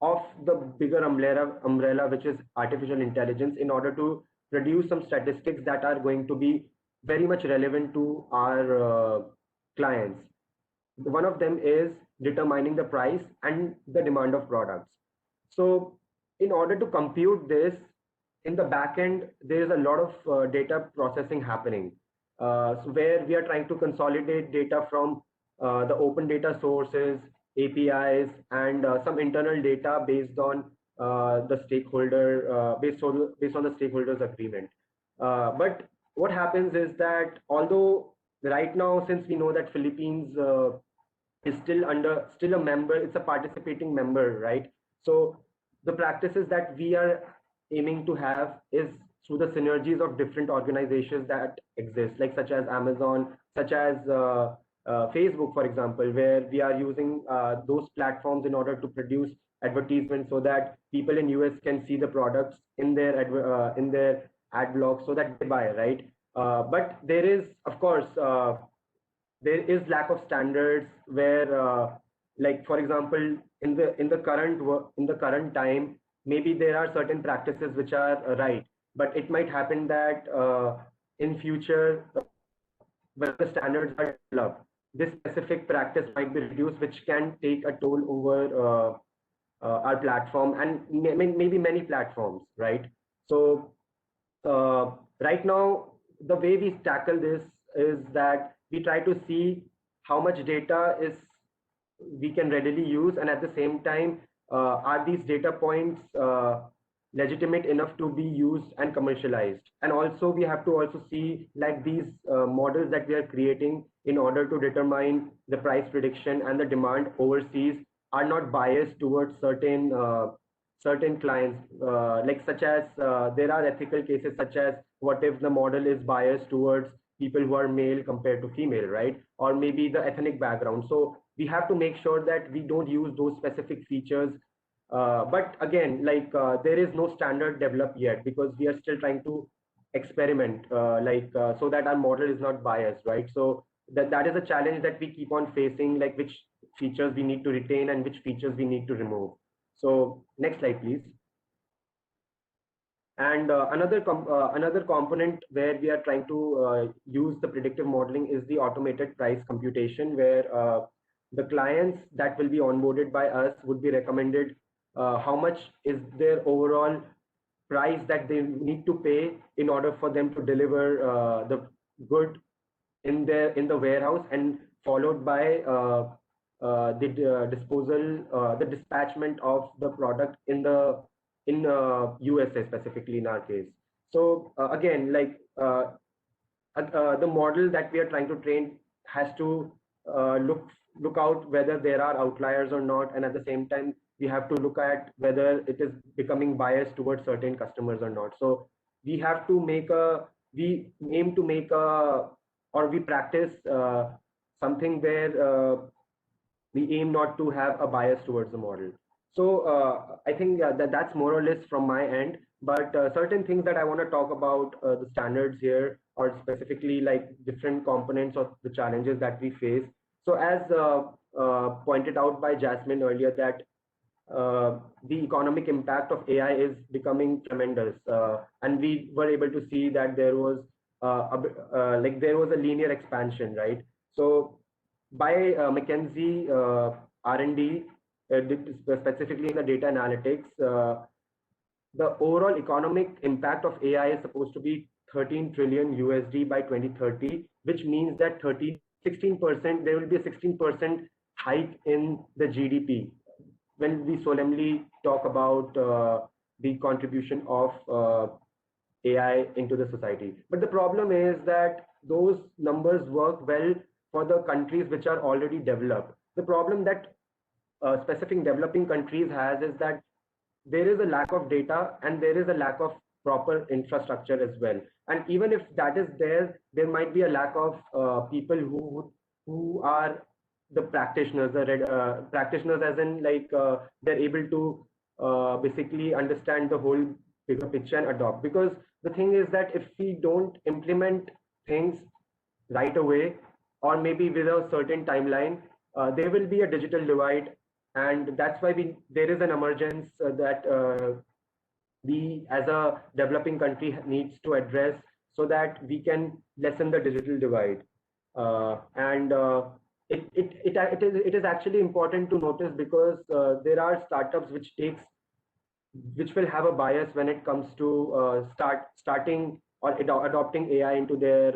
of the bigger umbrella, which is artificial intelligence, in order to produce some statistics that are going to be very much relevant to our clients. One of them is determining the price and the demand of products. So in order to compute this, in the back end, there is a lot of data processing happening, so where we are trying to consolidate data from the open data sources, APIs, and some internal data based on the stakeholder, based on the stakeholders agreement. But what happens is that, although right now, since we know that Philippines is still a member, it's a participating member, right? So the practices that we are aiming to have is through the synergies of different organizations that exist, like such as Amazon, such as Facebook, for example, where we are using those platforms in order to produce advertisements so that people in US can see the products in their ad blocks so that they buy, right? But there is, of course, there is lack of standards where, like for example, in the current time, maybe there are certain practices which are right, but it might happen that in future, when the standards are developed, this specific practice might be reduced, which can take a toll over our platform and maybe many platforms, right? So right now, the way we tackle this is that we try to see how much data we can readily use, and at the same time, are these data points legitimate enough to be used and commercialized? And also we have to also see, like, these models that we are creating in order to determine the price prediction and the demand overseas are not biased towards certain clients, like such as there are ethical cases, such as what if the model is biased towards people who are male compared to female, right? Or maybe the ethnic background. So we have to make sure that we don't use those specific features. But again, like there is no standard developed yet, because we are still trying to experiment, so that our model is not biased, right? So that is a challenge that we keep on facing, like which features we need to retain and which features we need to remove. So next slide, please. And another component where we are trying to use the predictive modeling is the automated price computation, where the clients that will be onboarded by us would be recommended how much is their overall price that they need to pay in order for them to deliver the good in the warehouse, and followed by the dispatchment of the product in USA, specifically in our case. So again, like the model that we are trying to train has to look out whether there are outliers or not, and at the same time we have to look at whether it is becoming biased towards certain customers or not. So we aim to make or we practice something where we aim not to have a bias towards the model. So I think that's more or less from my end, but certain things that I want to talk about the standards here, or specifically like different components of the challenges that we face. So as pointed out by Jasmine earlier, that the economic impact of AI is becoming tremendous, and we were able to see that there was a linear expansion, right? So by McKinsey R&D, specifically in the data analytics, the overall economic impact of AI is supposed to be 13 trillion USD by 2030, which means that 16%, there will be a 16% hike in the GDP when we solemnly talk about the contribution of AI into the society. But the problem is that those numbers work well for the countries which are already developed. The problem that specific developing countries has is that there is a lack of data and there is a lack of proper infrastructure as well. And even if that is there, there might be a lack of people who are the practitioners, practitioners as in like they're able to basically understand the whole bigger picture and adopt. Because the thing is that if we don't implement things right away, or maybe with a certain timeline, there will be a digital divide, and that's why there is an emergence that we as a developing country needs to address, so that we can lessen the digital divide. It is actually important to notice, because there are startups which will have a bias when it comes to starting or adopting AI into their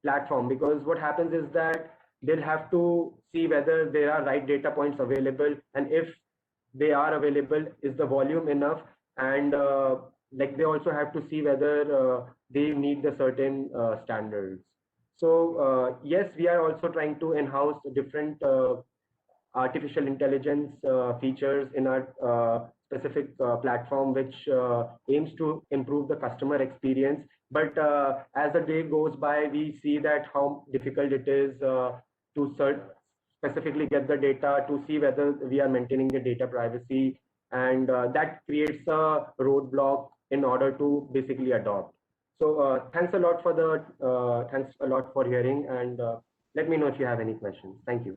platform. Because what happens is that they'll have to see whether there are right data points available, and if they are available, is the volume enough, and like they also have to see whether they meet the certain standards. So yes, we are also trying to in-house different artificial intelligence features in our specific platform, which aims to improve the customer experience. But as the day goes by, we see that how difficult it is to specifically get the data, to see whether we are maintaining the data privacy, and that creates a roadblock in order to basically adopt. So thanks a lot for hearing, and let me know if you have any questions. Thank you.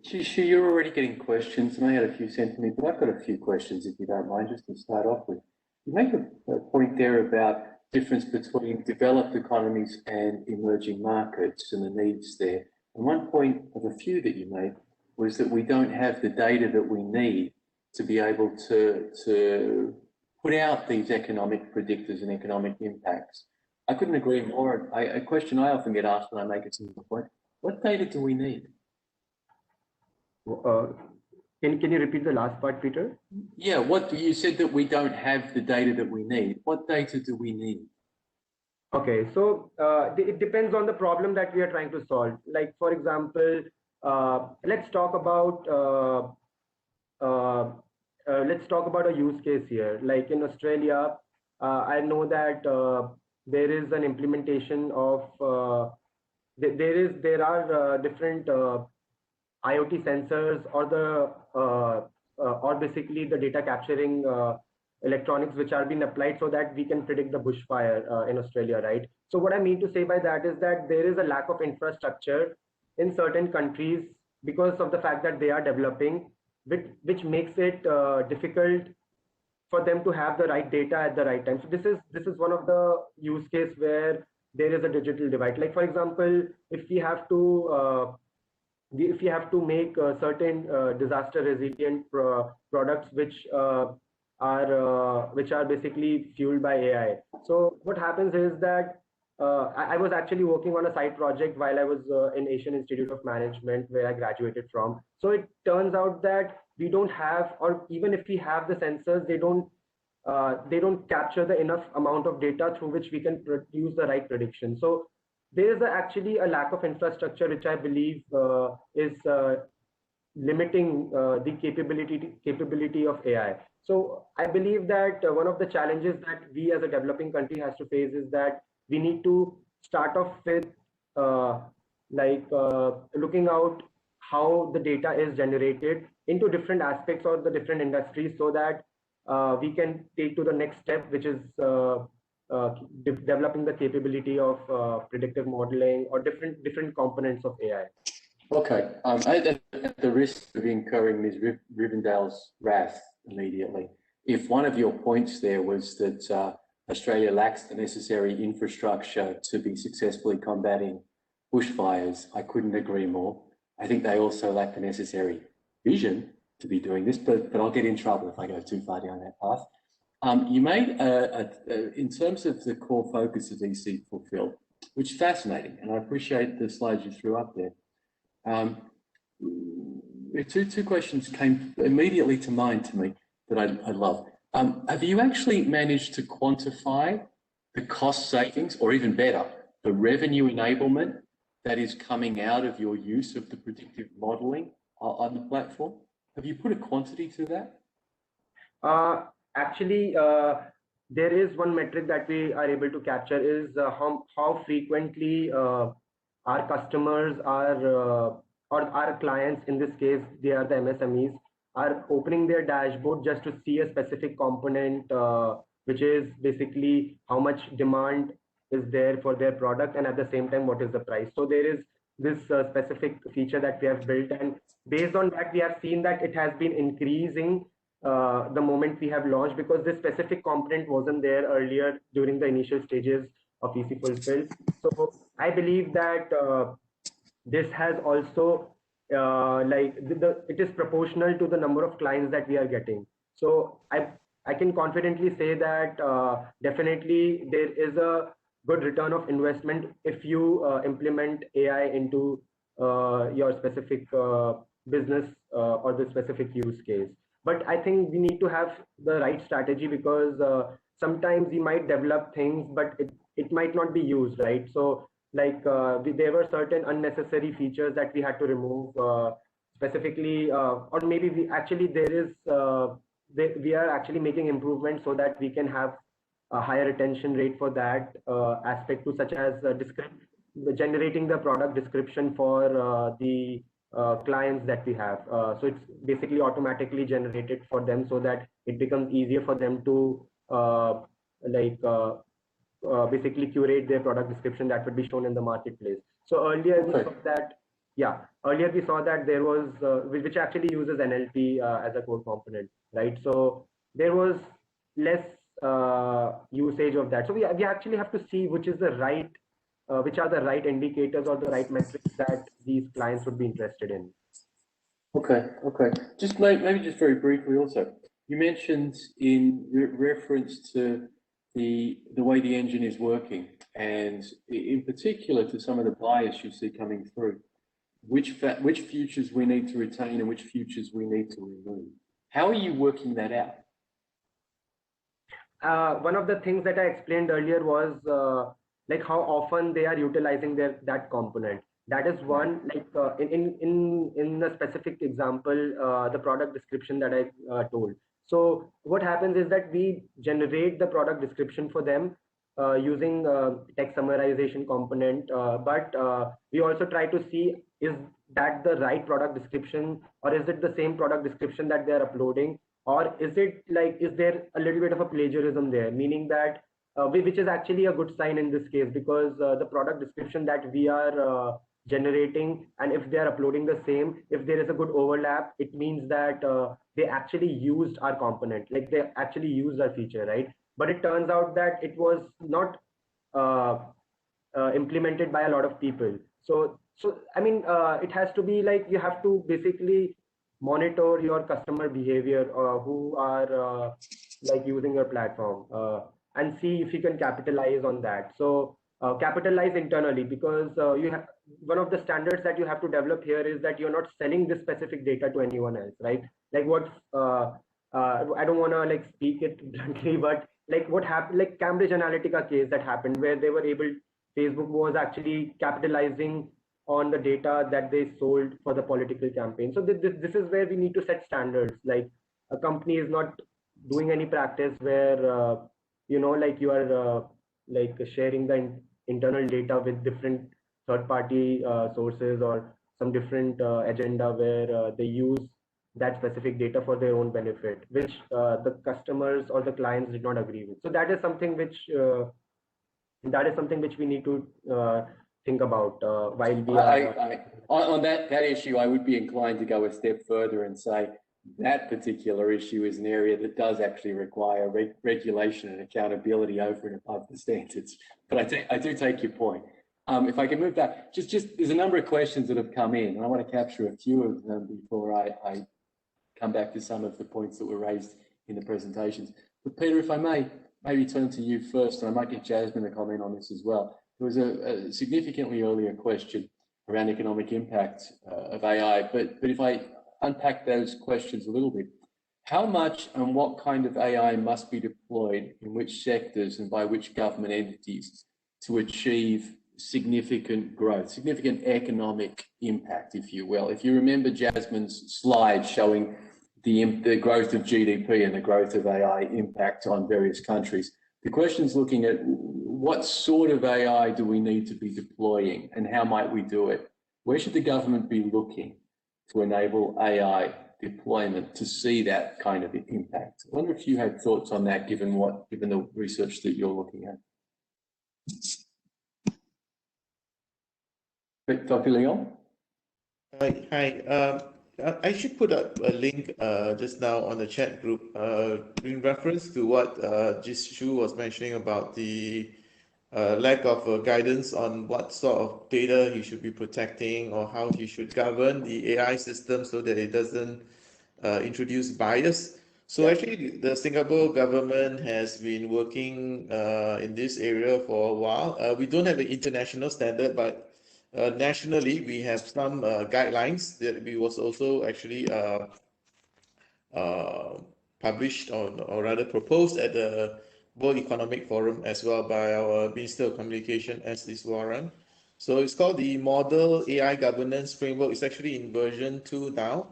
Jishu, you're already getting questions, and I had a few sent to me, but I've got a few questions if you don't mind, just to start off with. You make a point there about difference between developed economies and emerging markets and the needs there. And one point of a few that you made was that we don't have the data that we need to be able to put out these economic predictors and economic impacts. I couldn't agree more. A question I often get asked when I make a simple point: what data do we need? Can you repeat the last part, Peter? Yeah, you said that we don't have the data that we need. What data do we need? Okay, so it depends on the problem that we are trying to solve. Like, for example, let's talk about a use case here. Like in Australia, I know that there is an implementation of there are different IoT sensors, or basically the data capturing electronics which are being applied so that we can predict the bushfire in Australia, right? So what I mean to say by that is that there is a lack of infrastructure in certain countries because of the fact that they are developing, which makes it difficult for them to have the right data at the right time. So this is one of the use case where there is a digital divide. Like for example, if we have to make certain disaster resilient products which are basically fueled by AI. So what happens is that I was actually working on a side project while I was in Asian Institute of Management, where I graduated from. So it turns out that we don't have, or even if we have the sensors, they don't capture the enough amount of data through which we can produce the right prediction. So there is actually a lack of infrastructure, which I believe is limiting the capability of AI. So I believe that one of the challenges that we as a developing country has to face is that we need to start off with looking out how the data is generated into different aspects or the different industries, so that we can take to the next step, which is developing the capability of predictive modeling or different components of AI. Okay, at the risk of incurring Ms. Rivendell's wrath immediately, if one of your points there was that Australia lacks the necessary infrastructure to be successfully combating bushfires, I couldn't agree more. I think they also lack the necessary vision to be doing this, but I'll get in trouble if I go too far down that path. You made, in terms of the core focus of eCFulfill, which is fascinating, and I appreciate the slides you threw up there. Two questions came immediately to mind to me that I love. Have you actually managed to quantify the cost savings, or even better, the revenue enablement that is coming out of your use of the predictive modeling on the platform? Have you put a quantity to that? Actually, there is one metric that we are able to capture is how frequently our customers are or our clients, in this case, they are the MSMEs, are opening their dashboard just to see a specific component, which is basically how much demand is there for their product, and at the same time, what is the price. So there is this specific feature that we have built, and based on that, we have seen that it has been increasing the moment we have launched, because this specific component wasn't there earlier during the initial stages of eCFulfill. So I believe that this has also it is proportional to the number of clients that we are getting. So I can confidently say that definitely there is a good return of investment if you implement AI into your specific business or the specific use case. But I think we need to have the right strategy, because sometimes we might develop things, but it might not be used, right? So like there were certain unnecessary features that we had to remove specifically, or maybe we actually we are actually making improvements so that we can have a higher retention rate for that aspect too, such as generating the product description for the clients that we have. So it's basically automatically generated for them, so that it becomes easier for them to basically curate their product description that would be shown in the marketplace. So earlier we saw that, earlier we saw that there was, which actually uses NLP as a core component, right? So there was less usage of that. So we actually have to see which is the right, which are the right indicators or the right metrics that these clients would be interested in. Okay. Just maybe just very briefly also, you mentioned in reference to the way the engine is working, and in particular to some of the bias you see coming through, which futures we need to retain and which futures we need to remove. How are you working that out? One of the things that I explained earlier was like how often they are utilizing that component. That is one, like in the specific example, the product description that I told. So what happens is that we generate the product description for them using text summarization component, but we also try to see, is that the right product description, or is it the same product description that they are uploading, or is it like, is there a little bit of a plagiarism there, meaning that which is actually a good sign in this case, because the product description that we are generating, and if they are uploading the same, if there is a good overlap, it means that they actually used our component, like they actually used our feature, right? But it turns out that it was not implemented by a lot of people. So I mean, it has to be like, you have to basically monitor your customer behavior who are like using your platform, and see if you can capitalize on that. So capitalize internally, because you have, one of the standards that you have to develop here is that you're not selling this specific data to anyone else, right? Like what I don't want to like speak it bluntly, but like what happened, like Cambridge Analytica case that happened, where they were able, Facebook was actually capitalizing on the data that they sold for the political campaign. So this is where we need to set standards. Like a company is not doing any practice where you know, like you are like sharing the internal data with different third-party sources, or some different agenda where they use that specific data for their own benefit, which the customers or the clients did not agree with. So that is something which we need to think about while we are. On that issue, I would be inclined to go a step further and say that particular issue is an area that does actually require regulation and accountability over and above the standards. But I do take your point. If I can move that, just there's a number of questions that have come in, and I want to capture a few of them before I come back to some of the points that were raised in the presentations. But Peter, if I may, maybe turn to you first, and I might get Jasmine to comment on this as well. There was a significantly earlier question around economic impact of AI, but if I unpack those questions a little bit, how much and what kind of AI must be deployed in which sectors and by which government entities to achieve significant growth, significant economic impact, if you will? If you remember Jasmine's slide showing the growth of GDP and the growth of AI impact on various countries, the question's looking at what sort of AI do we need to be deploying and how might we do it? Where should the government be looking to enable AI deployment to see that kind of impact? I wonder if you had thoughts on that, given the research that you're looking at. Dr. Leong? Hi. I should put up a link just now on the chat group in reference to what Jishu was mentioning about the lack of guidance on what sort of data he should be protecting, or how he should govern the AI system so that it doesn't introduce bias. So actually, the Singapore government has been working in this area for a while. We don't have an international standard, but nationally, we have some guidelines that we was also actually published or rather proposed at the World Economic Forum as well by our Minister of Communication, S. Iswaran. So it's called the Model AI Governance Framework. It's actually in version 2 now.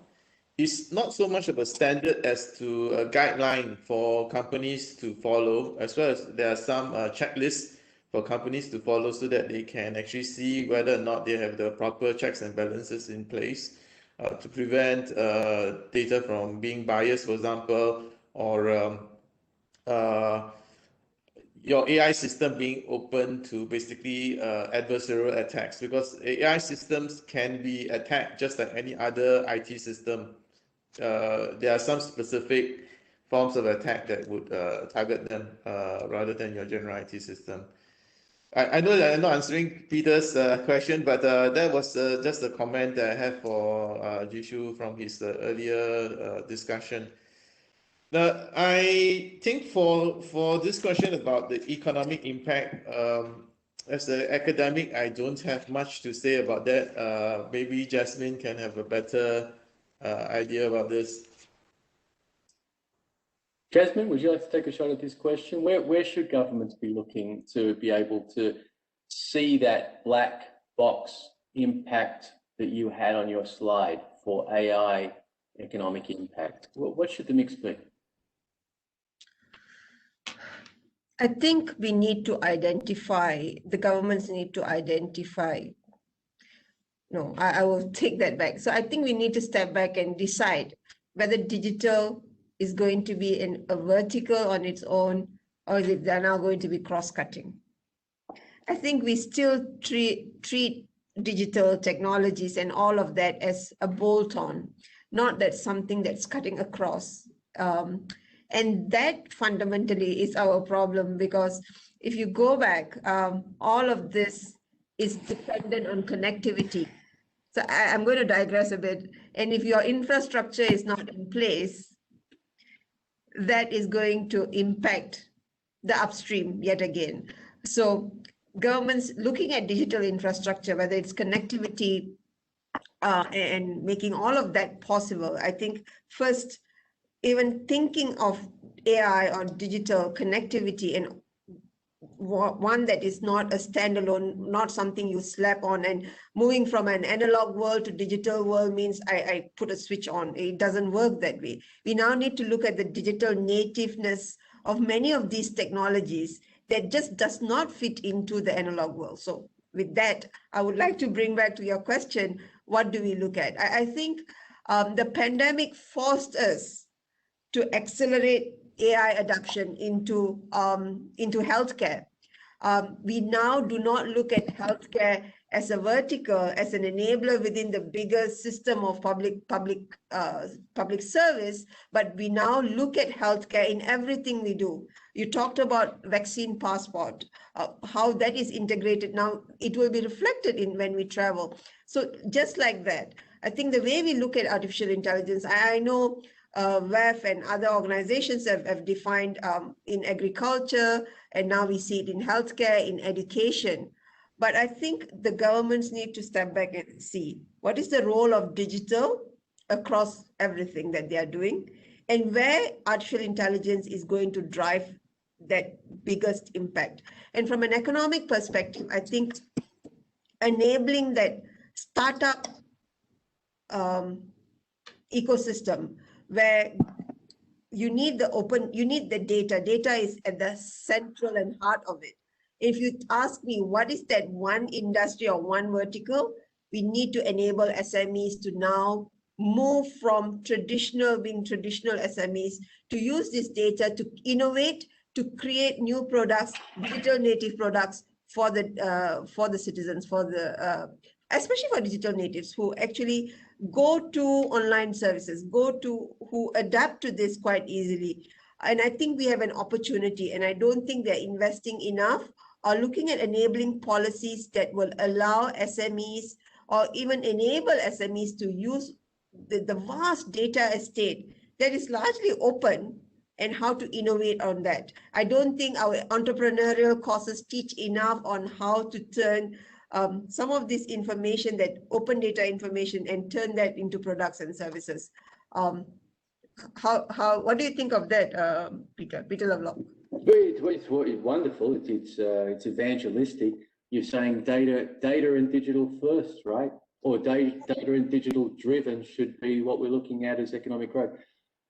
It's not so much of a standard as to a guideline for companies to follow, as well as there are some checklists for companies to follow so that they can actually see whether or not they have the proper checks and balances in place to prevent data from being biased, for example, or your AI system being open to basically adversarial attacks, because AI systems can be attacked just like any other IT system. There are some specific forms of attack that would target them rather than your general IT system. I know that I'm not answering Peter's question, but that was just a comment that I have for Jishu from his earlier discussion. Now, I think for this question about the economic impact, as an academic, I don't have much to say about that. Maybe Jasmine can have a better idea about this. Jasmine, would you like to take a shot at this question? Where should governments be looking to be able to see that black box impact that you had on your slide for AI economic impact? What should the mix be? I think we need to identify, the governments need to identify. No, I will take that back. So I think we need to step back and decide whether digital is going to be a vertical on its own, or is it they're now going to be cross-cutting? I think we still treat digital technologies and all of that as a bolt-on, not that something that's cutting across. And that fundamentally is our problem, because if you go back, all of this is dependent on connectivity. So I'm going to digress a bit. And if your infrastructure is not in place, that is going to impact the upstream yet again. So governments looking at digital infrastructure, whether it's connectivity and making all of that possible, I think first, even thinking of AI or digital connectivity and one that is not a standalone, not something you slap on, and moving from an analog world to digital world means I put a switch on. It doesn't work that way. We now need to look at the digital nativeness of many of these technologies that just does not fit into the analog world. So with that, I would like to bring back to your question, what do we look at? I think the pandemic forced us to accelerate AI adoption into healthcare. We now do not look at healthcare as a vertical, as an enabler within the bigger system of public service, but we now look at healthcare in everything we do. You talked about vaccine passport, how that is integrated now. It will be reflected in when we travel. So just like that, I think the way we look at artificial intelligence, I know WEF and other organizations have defined in agriculture, and now we see it in healthcare, in education. But I think the governments need to step back and see what is the role of digital across everything that they are doing, and where artificial intelligence is going to drive that biggest impact. And from an economic perspective, I think enabling that startup ecosystem, where you need the data. Data is at the central and heart of it. If you ask me, what is that one industry or one vertical, we need to enable SMEs to now move from being traditional SMEs to use this data to innovate, to create new products, digital native products for the citizens, especially for digital natives who actually go to online services, who adapt to this quite easily. And I think we have an opportunity, and I don't think they're investing enough or looking at enabling policies that will allow SMEs or even enable SMEs to use the vast data estate that is largely open, and how to innovate on that. I don't think our entrepreneurial courses teach enough on how to turn some of this information, that open data information, and turn that into products and services. What do you think of that, Peter Lovelock? It's wonderful. It's evangelistic. You're saying data and digital first, right? Or data and digital driven should be what we're looking at as economic growth.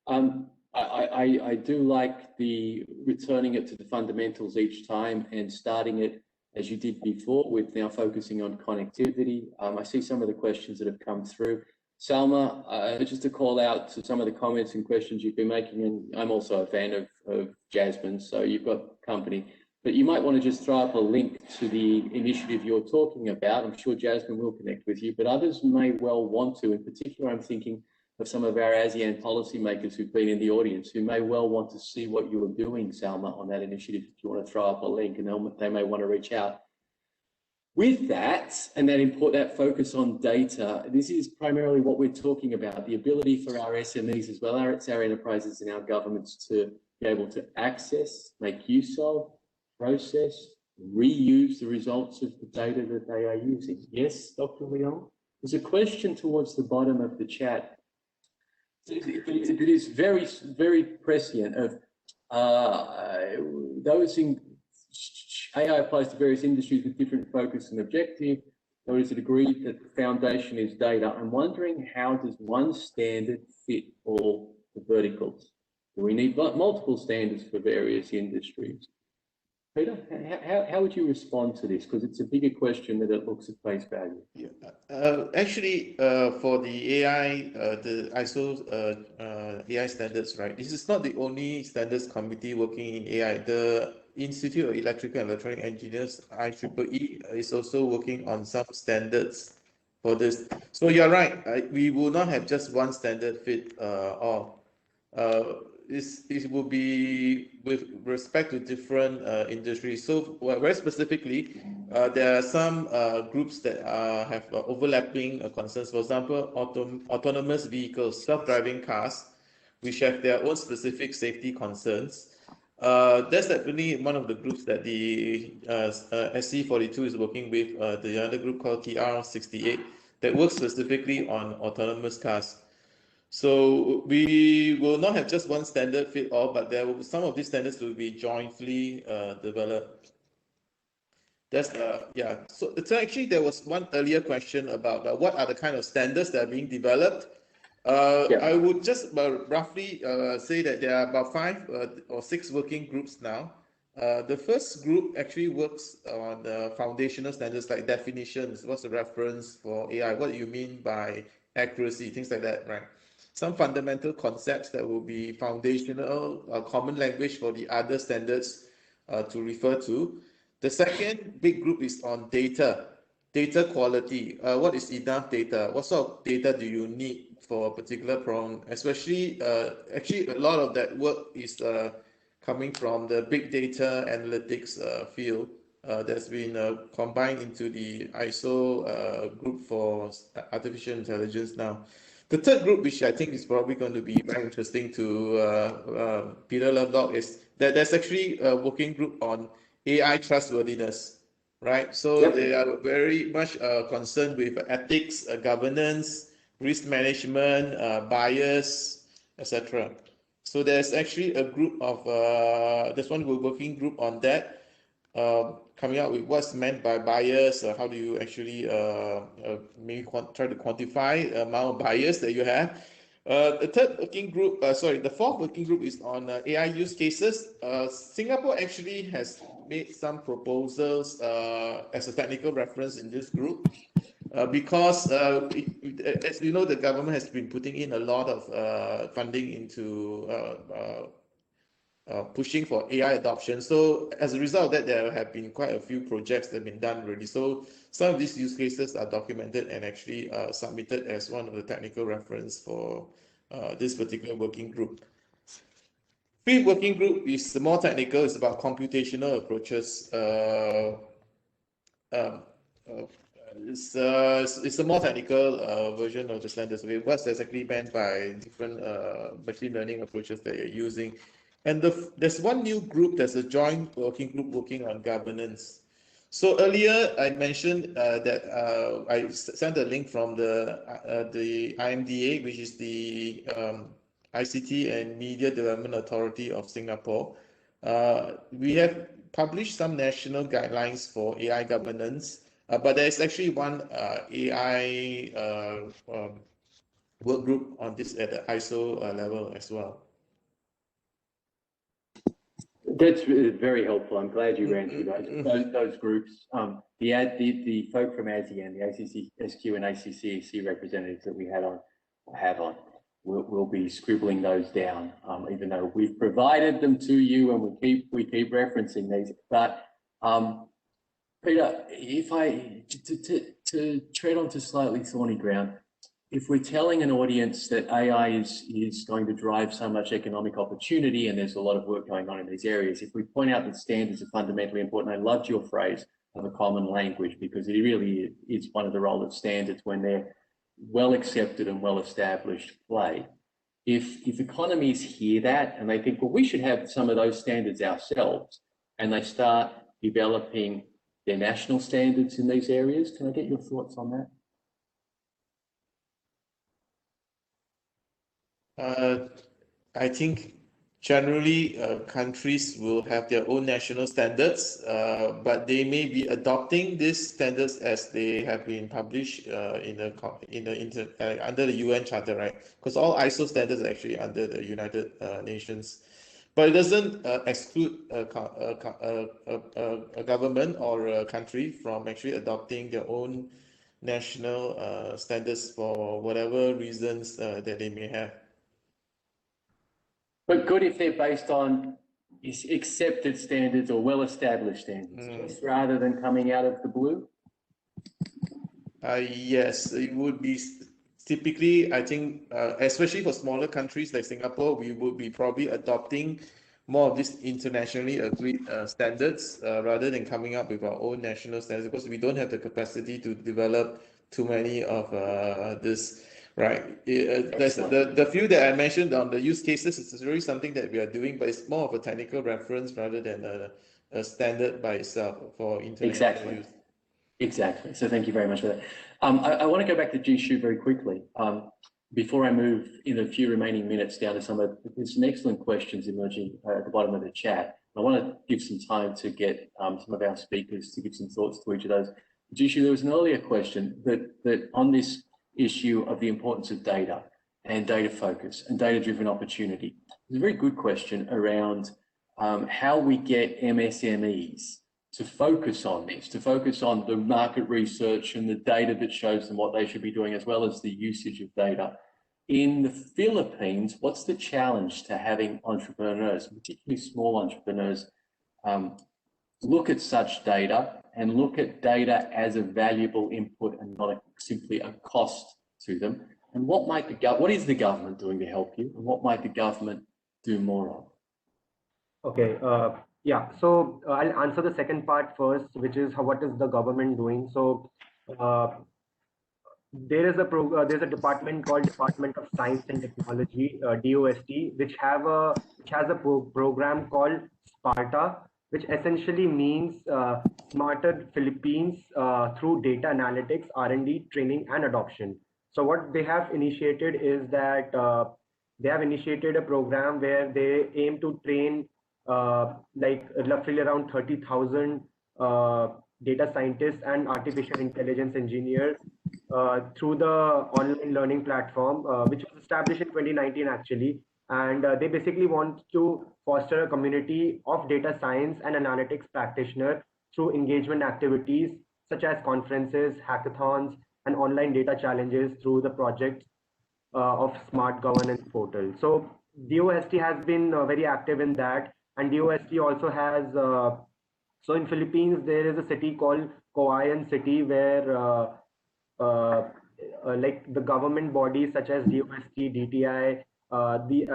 I do like the returning it to the fundamentals each time and starting it as you did before, with now focusing on connectivity. I see some of the questions that have come through. Salma, just to call out to some of the comments and questions you've been making, and I'm also a fan of Jasmine, so you've got company. But you might want to just throw up a link to the initiative you're talking about. I'm sure Jasmine will connect with you, but others may well want to. In particular, I'm thinking of some of our ASEAN policymakers who've been in the audience, who may well want to see what you are doing, Salma, on that initiative. If you want to throw up a link, and they may want to reach out. With that, and that focus on data, this is primarily what we're talking about, the ability for our SMEs as well as our enterprises and our governments to be able to access, make use of, process, reuse the results of the data that they are using. Yes, Dr. Leong? There's a question towards the bottom of the chat. It is very, very prescient of those in AI applies to various industries with different focus and objective. There is a degree that the foundation is data. I'm wondering, how does one standard fit all the verticals? Do we need multiple standards for various industries? Peter, how would you respond to this? Because it's a bigger question than it looks at face value. Yeah. Actually, for the AI, the ISO AI standards, right? This is not the only standards committee working in AI. The Institute of Electrical and Electronic Engineers, IEEE, is also working on some standards for this. So you're right. We will not have just one standard fit all. It will be with respect to different industries. So very specifically, there are some groups that have overlapping concerns. For example, autonomous vehicles, self-driving cars, which have their own specific safety concerns. That's definitely one of the groups that the SC42 is working with. The other group called TR68 that works specifically on autonomous cars. So we will not have just one standard fit all, but some of these standards will be jointly developed. That's yeah. So actually there was one earlier question about what are the kind of standards that are being developed. I would just roughly say that there are about 5 or 6 working groups now. The first group actually works on the foundational standards like definitions. What's the reference for AI? What do you mean by accuracy? Things like that, right? Some fundamental concepts that will be foundational, common language for the other standards to refer to. The second big group is on data quality. What is enough data? What sort of data do you need for a particular problem? Especially, actually, a lot of that work is coming from the big data analytics field that's been combined into the ISO group for artificial intelligence now. The third group, which I think is probably going to be very interesting to Peter Lovelock, is that there's actually a working group on AI trustworthiness, right? So they are very much concerned with ethics, governance, risk management, bias, etc. So there's actually a group of, there's one working group on that, coming up with what's meant by bias, how do you actually maybe try to quantify the amount of bias that you have. The third working group, the fourth working group is on AI use cases. Singapore actually has made some proposals as a technical reference in this group because, as you know, the government has been putting in a lot of funding into pushing for AI adoption. So as a result of that, there have been quite a few projects that have been done already. So some of these use cases are documented and actually submitted as one of the technical reference for this particular working group. Fifth working group is more technical. It's about computational approaches. It's a more technical version of the standards. What's exactly meant by different machine learning approaches that you're using. And there's one new group, there's a joint working group working on governance. So earlier I mentioned that I sent a link from the IMDA, which is the ICT and Media Development Authority of Singapore. We have published some national guidelines for AI governance, but there's actually one AI work group on this at the ISO level as well. That's very helpful. I'm glad you ran through those groups. The folk from ASEAN, the ACC, SQ and ACC representatives that we have on, we'll be scribbling those down, even though we've provided them to you and we keep referencing these. But Peter, if to tread onto slightly thorny ground, if we're telling an audience that AI is going to drive so much economic opportunity and there's a lot of work going on in these areas, if we point out that standards are fundamentally important, I loved your phrase of a common language, because it really is one of the role of standards when they're well accepted and well established play. If economies hear that and they think, well, we should have some of those standards ourselves, and they start developing their national standards in these areas, can I get your thoughts on that? I think generally countries will have their own national standards, but they may be adopting these standards as they have been published under the UN Charter, right? Because all ISO standards are actually under the United Nations. but it doesn't exclude a government or a country from actually adopting their own national standards for whatever reasons that they may have. But good if they're based on accepted standards or well-established standards, just rather than coming out of the blue? Yes, it would be typically, I think, especially for smaller countries like Singapore, we would be probably adopting more of these internationally agreed standards rather than coming up with our own national standards, because we don't have the capacity to develop too many of this. Right. There's the few that I mentioned on the use cases, it's really something that we are doing, but it's more of a technical reference rather than a standard by itself for international use. Exactly. So thank you very much for that. I want to go back to Jishu very quickly. Before I move in a few remaining minutes down to there's some excellent questions emerging at the bottom of the chat. I want to give some time to get some of our speakers to give some thoughts to each of those. Jishu, there was an earlier question that on this issue of the importance of data and data focus and data-driven opportunity. It's a very good question around how we get MSMEs to focus on this, to focus on the market research and the data that shows them what they should be doing, as well as the usage of data. In the Philippines, what's the challenge to having entrepreneurs, particularly small entrepreneurs, look at such data and look at data as a valuable input and not simply a cost to them? And what is the government doing to help you, and what might the government do more of? Okay, yeah, so I'll answer the second part first, which is what is the government doing. So there's a department called Department of Science and Technology, DOST, which has a program called SPARTA, which essentially means Smarter Philippines through data analytics, R&D, training, and adoption. So what they have initiated is that they have initiated a program where they aim to train like roughly around 30,000 data scientists and artificial intelligence engineers through the online learning platform, which was established in 2019 actually. And they basically want to foster a community of data science and analytics practitioners through engagement activities such as conferences, hackathons, and online data challenges through the project of Smart Governance Portal. So DOST has been very active in that, and DOST also has, so in Philippines, there is a city called Cauayan City where like the government bodies such as DOST, DTI, the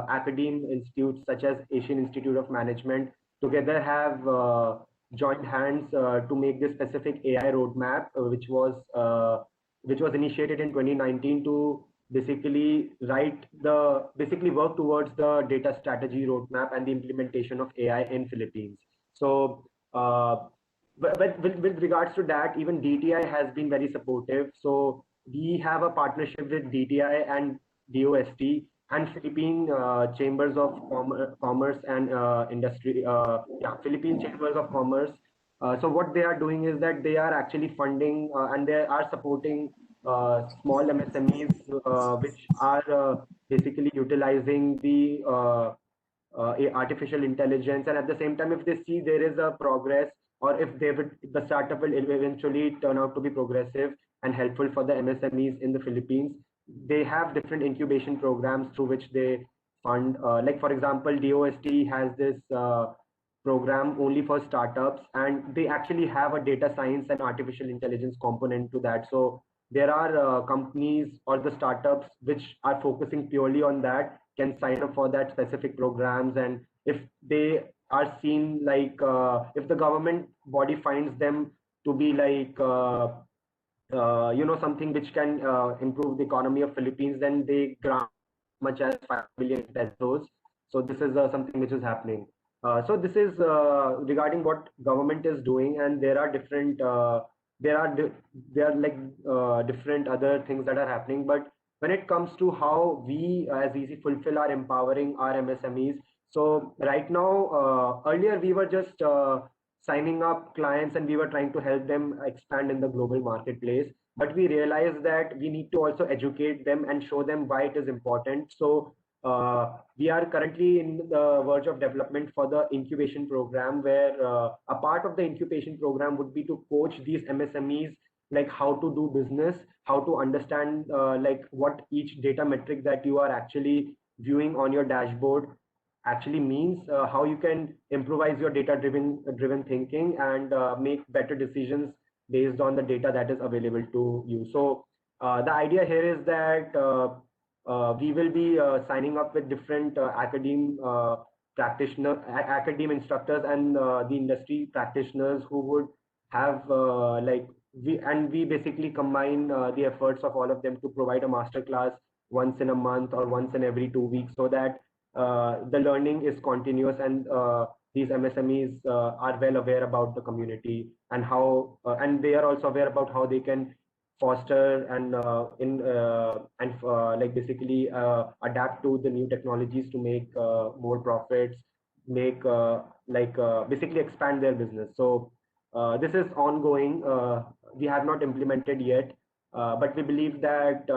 academe institutes such as Asian Institute of Management together have joined hands to make this specific AI roadmap, which was initiated in 2019 to basically work towards the data strategy roadmap and the implementation of AI in Philippines. So with regards to that, even DTI has been very supportive. So we have a partnership with DTI and DOST and Philippine Chambers of Commerce and Industry, Philippine Chambers of Commerce. So what they are doing is that they are actually funding and they are supporting small MSMEs, which are basically utilizing the artificial intelligence. And at the same time, if they see there is a progress, or if the startup will eventually turn out to be progressive and helpful for the MSMEs in the Philippines, they have different incubation programs through which they fund. Like for example, DOST has this program only for startups, and they actually have a data science and artificial intelligence component to that. So there are companies or the startups which are focusing purely on that can sign up for that specific programs. And if they are seen like, if the government body finds them to be like, something which can improve the economy of Philippines, then they grant much as 5 billion pesos. So this is something which is happening. So this is regarding what government is doing, and there are different different other things that are happening. But when it comes to how we as eCFulfill are empowering our MSMEs, so right now, earlier we were just signing up clients and we were trying to help them expand in the global marketplace. But we realized that we need to also educate them and show them why it is important. So we are currently in the verge of development for the incubation program, where a part of the incubation program would be to coach these MSMEs like how to do business, how to understand like what each data metric that you are actually viewing on your dashboard actually means, how you can improvise your data driven thinking and make better decisions based on the data that is available to you. So the idea here is that we will be signing up with different academe instructors and the industry practitioners who would have we basically combine the efforts of all of them to provide a master class once in a month or once in every 2 weeks, so that the learning is continuous and these MSMEs are well aware about the community and how and they are also aware about how they can foster and basically adapt to the new technologies to make more profits, make basically expand their business. So this is ongoing. We have not implemented yet, but we believe that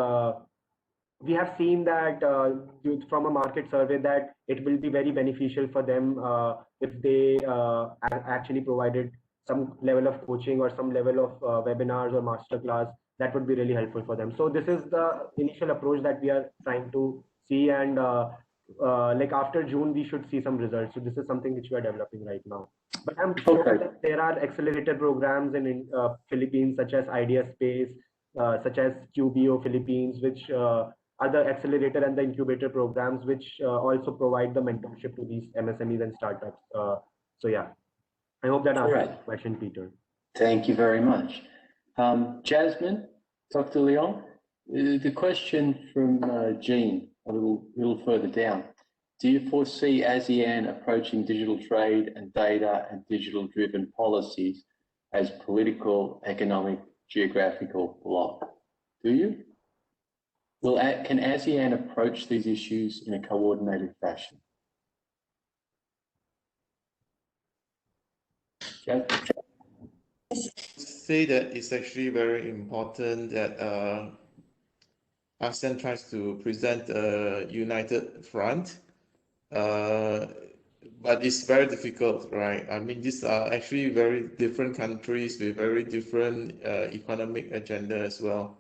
we have seen that from a market survey that it will be very beneficial for them if they actually provided some level of coaching or some level of webinars or masterclass. That would be really helpful for them. So this is the initial approach that we are trying to see, and like after June we should see some results. So this is something which we are developing right now. But I'm sure that there are accelerator programs in Philippines, such as Idea Space, such as QBO Philippines, which are the accelerator and the incubator programs, which also provide the mentorship to these MSMEs and startups. So yeah, I hope that answers the question, Peter. Thank you very much. Jasmine, Dr. Leong, the question from Jean a little further down. Do you foresee ASEAN approaching digital trade and data and digital-driven policies as political, economic, geographical bloc? Do you? Can ASEAN approach these issues in a coordinated fashion? Say that it's actually very important that ASEAN tries to present a united front, but it's very difficult, right? I mean, these are actually very different countries with very different economic agenda as well.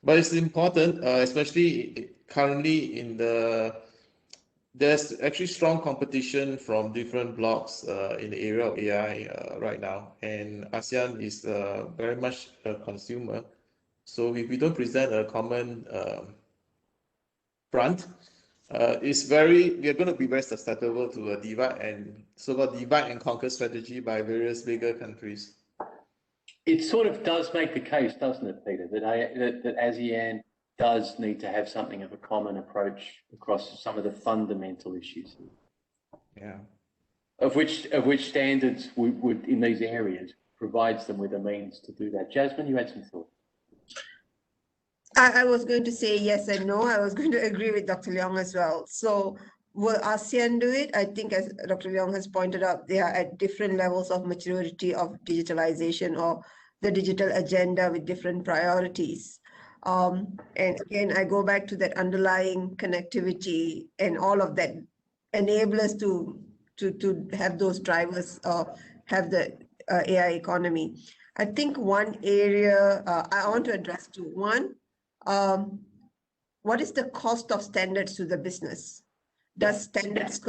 But it's important, especially currently there's actually strong competition from different blocs in the area of AI right now, and ASEAN is very much a consumer. So if we don't present a common front, we are going to be very susceptible to a divide and conquer strategy by various bigger countries. It sort of does make the case, doesn't it, Peter, that ASEAN does need to have something of a common approach across some of the fundamental issues. Yeah. Of which standards would in these areas provides them with a means to do that. Jasmine, you had some thoughts. I was going to say yes and no. I was going to agree with Dr. Leong as well. So will ASEAN do it? I think, as Dr. Leong has pointed out, they are at different levels of maturity of digitalization or the digital agenda with different priorities. And again, I go back to that underlying connectivity and all of that enable us to have those drivers have the AI economy. I think one area I want to address too. One, what is the cost of standards to the business? Does standards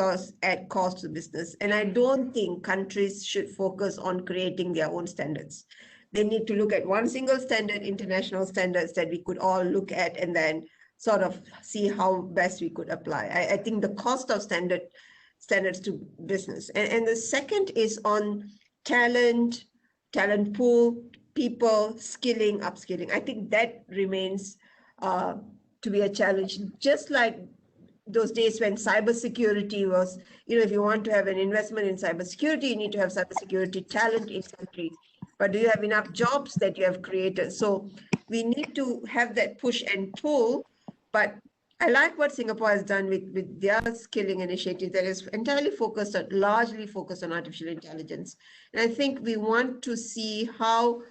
add cost to business? And I don't think countries should focus on creating their own standards. They need to look at one single standard, international standards that we could all look at and then sort of see how best we could apply. I think the cost of standards to business. And the second is on talent pool, people, skilling, upskilling. I think that remains to be a challenge, just like those days when cybersecurity was, if you want to have an investment in cybersecurity, you need to have cybersecurity talent in countries. But do you have enough jobs that you have created? So we need to have that push and pull. But I like what Singapore has done with their skilling initiative that is entirely largely focused on artificial intelligence. And I think we want to see how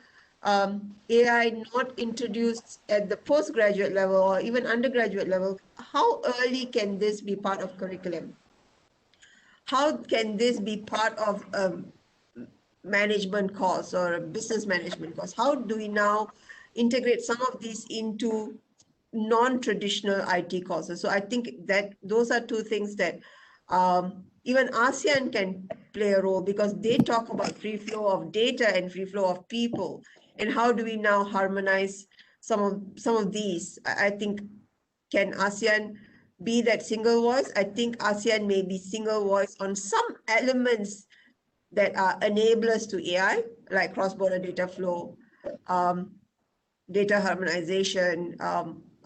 AI not introduced at the postgraduate level or even undergraduate level, how early can this be part of curriculum? How can this be part of management course or a business management course? How do we now integrate some of these into non-traditional IT courses? So I think that those are two things that even ASEAN can play a role, because they talk about free flow of data and free flow of people. And how do we now harmonize some of these? I think, can ASEAN be that single voice? I think ASEAN may be single voice on some elements that are enablers to AI, like cross-border data flow, data harmonization.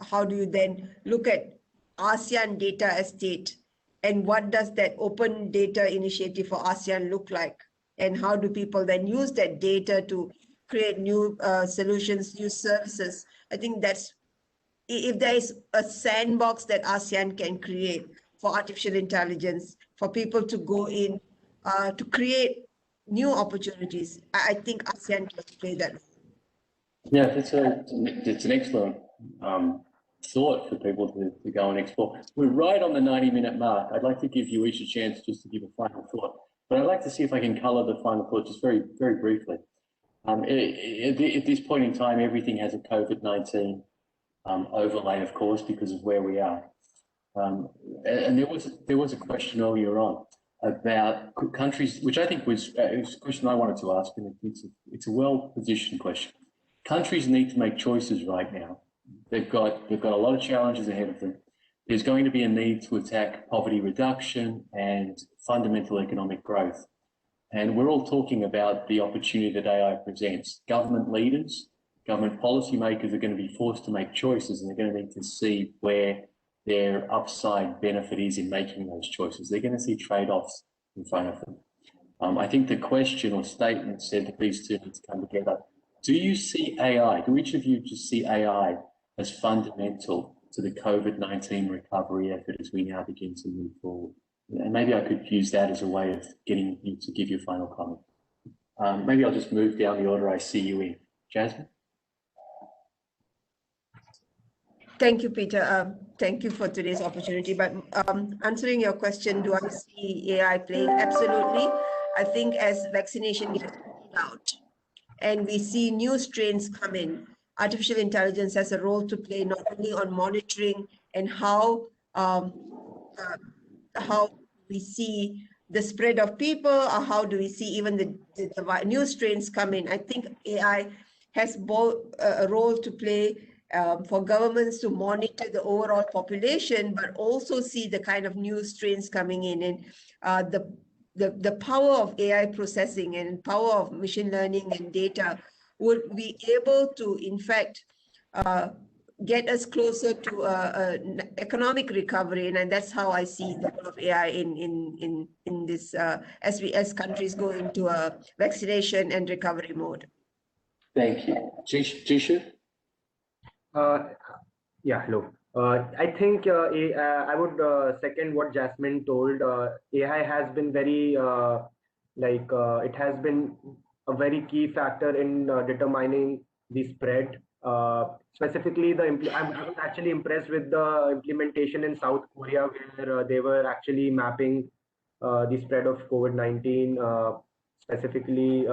How do you then look at ASEAN data estate, and what does that open data initiative for ASEAN look like? And how do people then use that data to create new solutions, new services? I think that's, if there is a sandbox that ASEAN can create for artificial intelligence, for people to go in to create new opportunities, I think ASEAN can play that role. Yeah, it's an excellent thought for people to go and explore. We're right on the 90-minute mark. I'd like to give you each a chance just to give a final thought, but I'd like to see if I can color the final thought just very, very briefly. At this point in time, everything has a COVID-19 overlay, of course, because of where we are. And there was a question earlier on about countries, which I think was a question I wanted to ask, and it's a well-positioned question. Countries need to make choices right now. They've got a lot of challenges ahead of them. There's going to be a need to attack poverty reduction and fundamental economic growth. And we're all talking about the opportunity that AI presents. Government leaders, government policymakers are going to be forced to make choices, and they're going to need to see where their upside benefit is in making those choices. They're going to see trade-offs in front of them. I think the question or statement said that these two need to come together. Do you see AI, do each of you just see AI as fundamental to the COVID-19 recovery effort as we now begin to move forward? And maybe I could use that as a way of getting you to give your final comment. Maybe I'll just move down the order I see you in. Jasmine? Thank you, Peter. Thank you for today's opportunity. But answering your question, do I see AI playing? Absolutely. I think as vaccination gets out and we see new strains come in, artificial intelligence has a role to play, not only on monitoring and how we see the spread of people, or how do we see even the new strains come in. I think AI has both a role to play for governments to monitor the overall population, but also see the kind of new strains coming in, and the power of AI processing and power of machine learning and data would be able to, in fact, get us closer to an economic recovery, and that's how I see the role of AI in this as countries go into a vaccination and recovery mode. Thank you, Jishu. Yeah, hello. I think I would second what Jasmine told. AI has been very it has been a very key factor in determining the spread. Specifically, I was actually impressed with the implementation in South Korea, where they were actually mapping the spread of COVID-19, specifically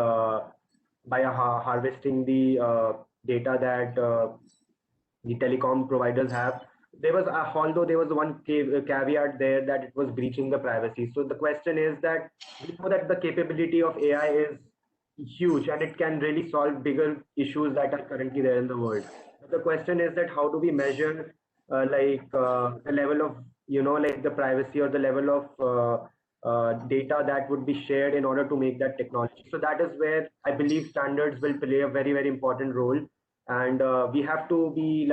by harvesting the data that the telecom providers have. There was, although there was one caveat there, that it was breaching the privacy. So the question is that we know that the capability of AI is huge and it can really solve bigger issues that are currently there in the world. But the question is that how do we measure the level of, the privacy or the level of data that would be shared in order to make that technology. So that is where I believe standards will play a very, very important role. And we have to be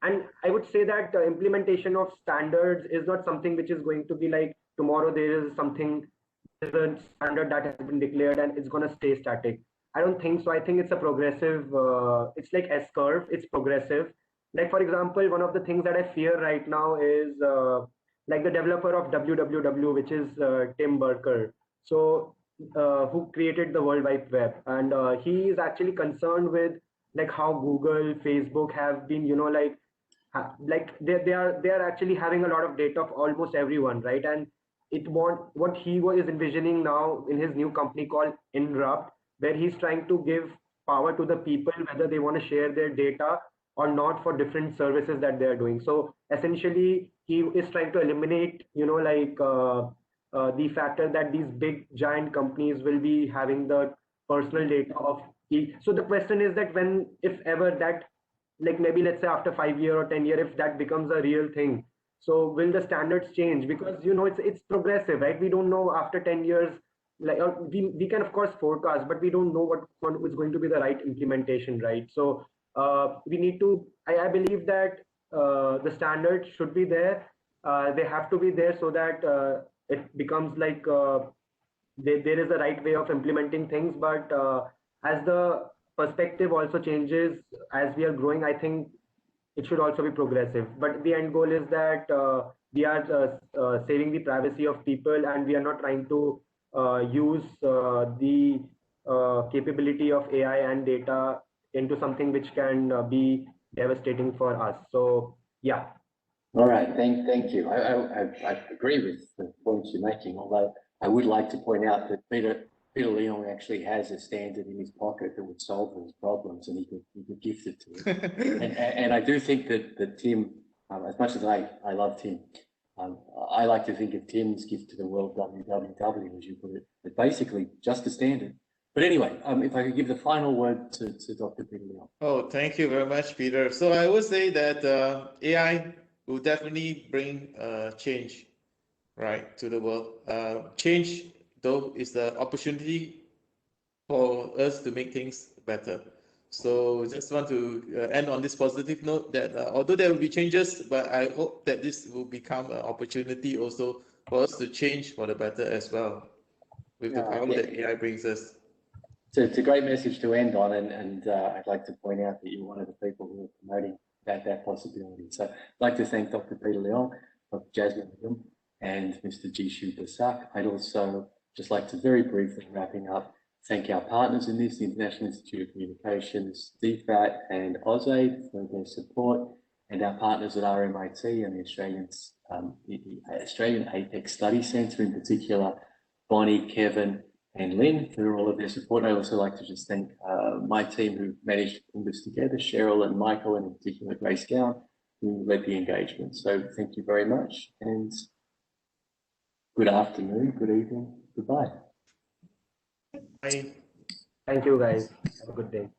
and I would say that the implementation of standards is not something which is going to be like tomorrow there is a standard that has been declared and it's going to stay static. I don't think so. I think it's a progressive, it's like S-curve, it's progressive. Like, for example, one of the things that I fear right now is like the developer of www, which is Tim Burker. So who created the World Wide Web, and he is actually concerned with like how Google, Facebook have been, like they are actually having a lot of data of almost everyone, right? And what he is envisioning now in his new company called Inrupt, where he's trying to give power to the people whether they want to share their data or not for different services that they are doing. So essentially, he is trying to eliminate, the factor that these big giant companies will be having the personal data of each. So the question is that when, if ever that, like maybe let's say after 5 year or 10 year, if that becomes a real thing, so will the standards change? Because it's progressive, right? We don't know after 10 years, like we can of course forecast, but we don't know what is going to be the right implementation, right? So we need to, I believe that the standards should be there. They have to be there so that it becomes like there is a right way of implementing things. But as the perspective also changes as we are growing, I think it should also be progressive. But the end goal is that we are saving the privacy of people, and we are not trying to use the capability of AI and data into something which can be devastating for us. So yeah. All right, thank you. I agree with the points you're making, although I would like to point out that Peter Leong actually has a standard in his pocket that would solve those problems, and he could gift it to him. and I do think that Tim, as much as I love Tim, I like to think of Tim's gift to the world, www, as you put it, but basically just a standard. But anyway, if I could give the final word to Dr. Peter Leong. Oh, thank you very much, Peter. So I would say that AI will definitely bring change, right, to the world. Change, though, is the opportunity for us to make things better. So just want to end on this positive note that although there will be changes, but I hope that this will become an opportunity also for us to change for the better as well, with the power that AI brings us. So it's a great message to end on, and I'd like to point out that you're one of the people who are promoting that possibility. So I'd like to thank Dr. Peter Leong, Dr. Jasmine, Begum, and Mr. Jishu Basak. I'd also just like to very briefly, wrapping up, thank our partners in this, the International Institute of Communications, DFAT and AusAid for their support, and our partners at RMIT and the Australian Apex Study Centre, in particular, Bonnie, Kevin, and Lynn, for all of their support. I'd also like to just thank my team who managed to put this together, Cheryl and Michael, and in particular Grace Gowan, who led the engagement. So thank you very much, and good afternoon, good evening, goodbye. Bye. Thank you, guys. Have a good day.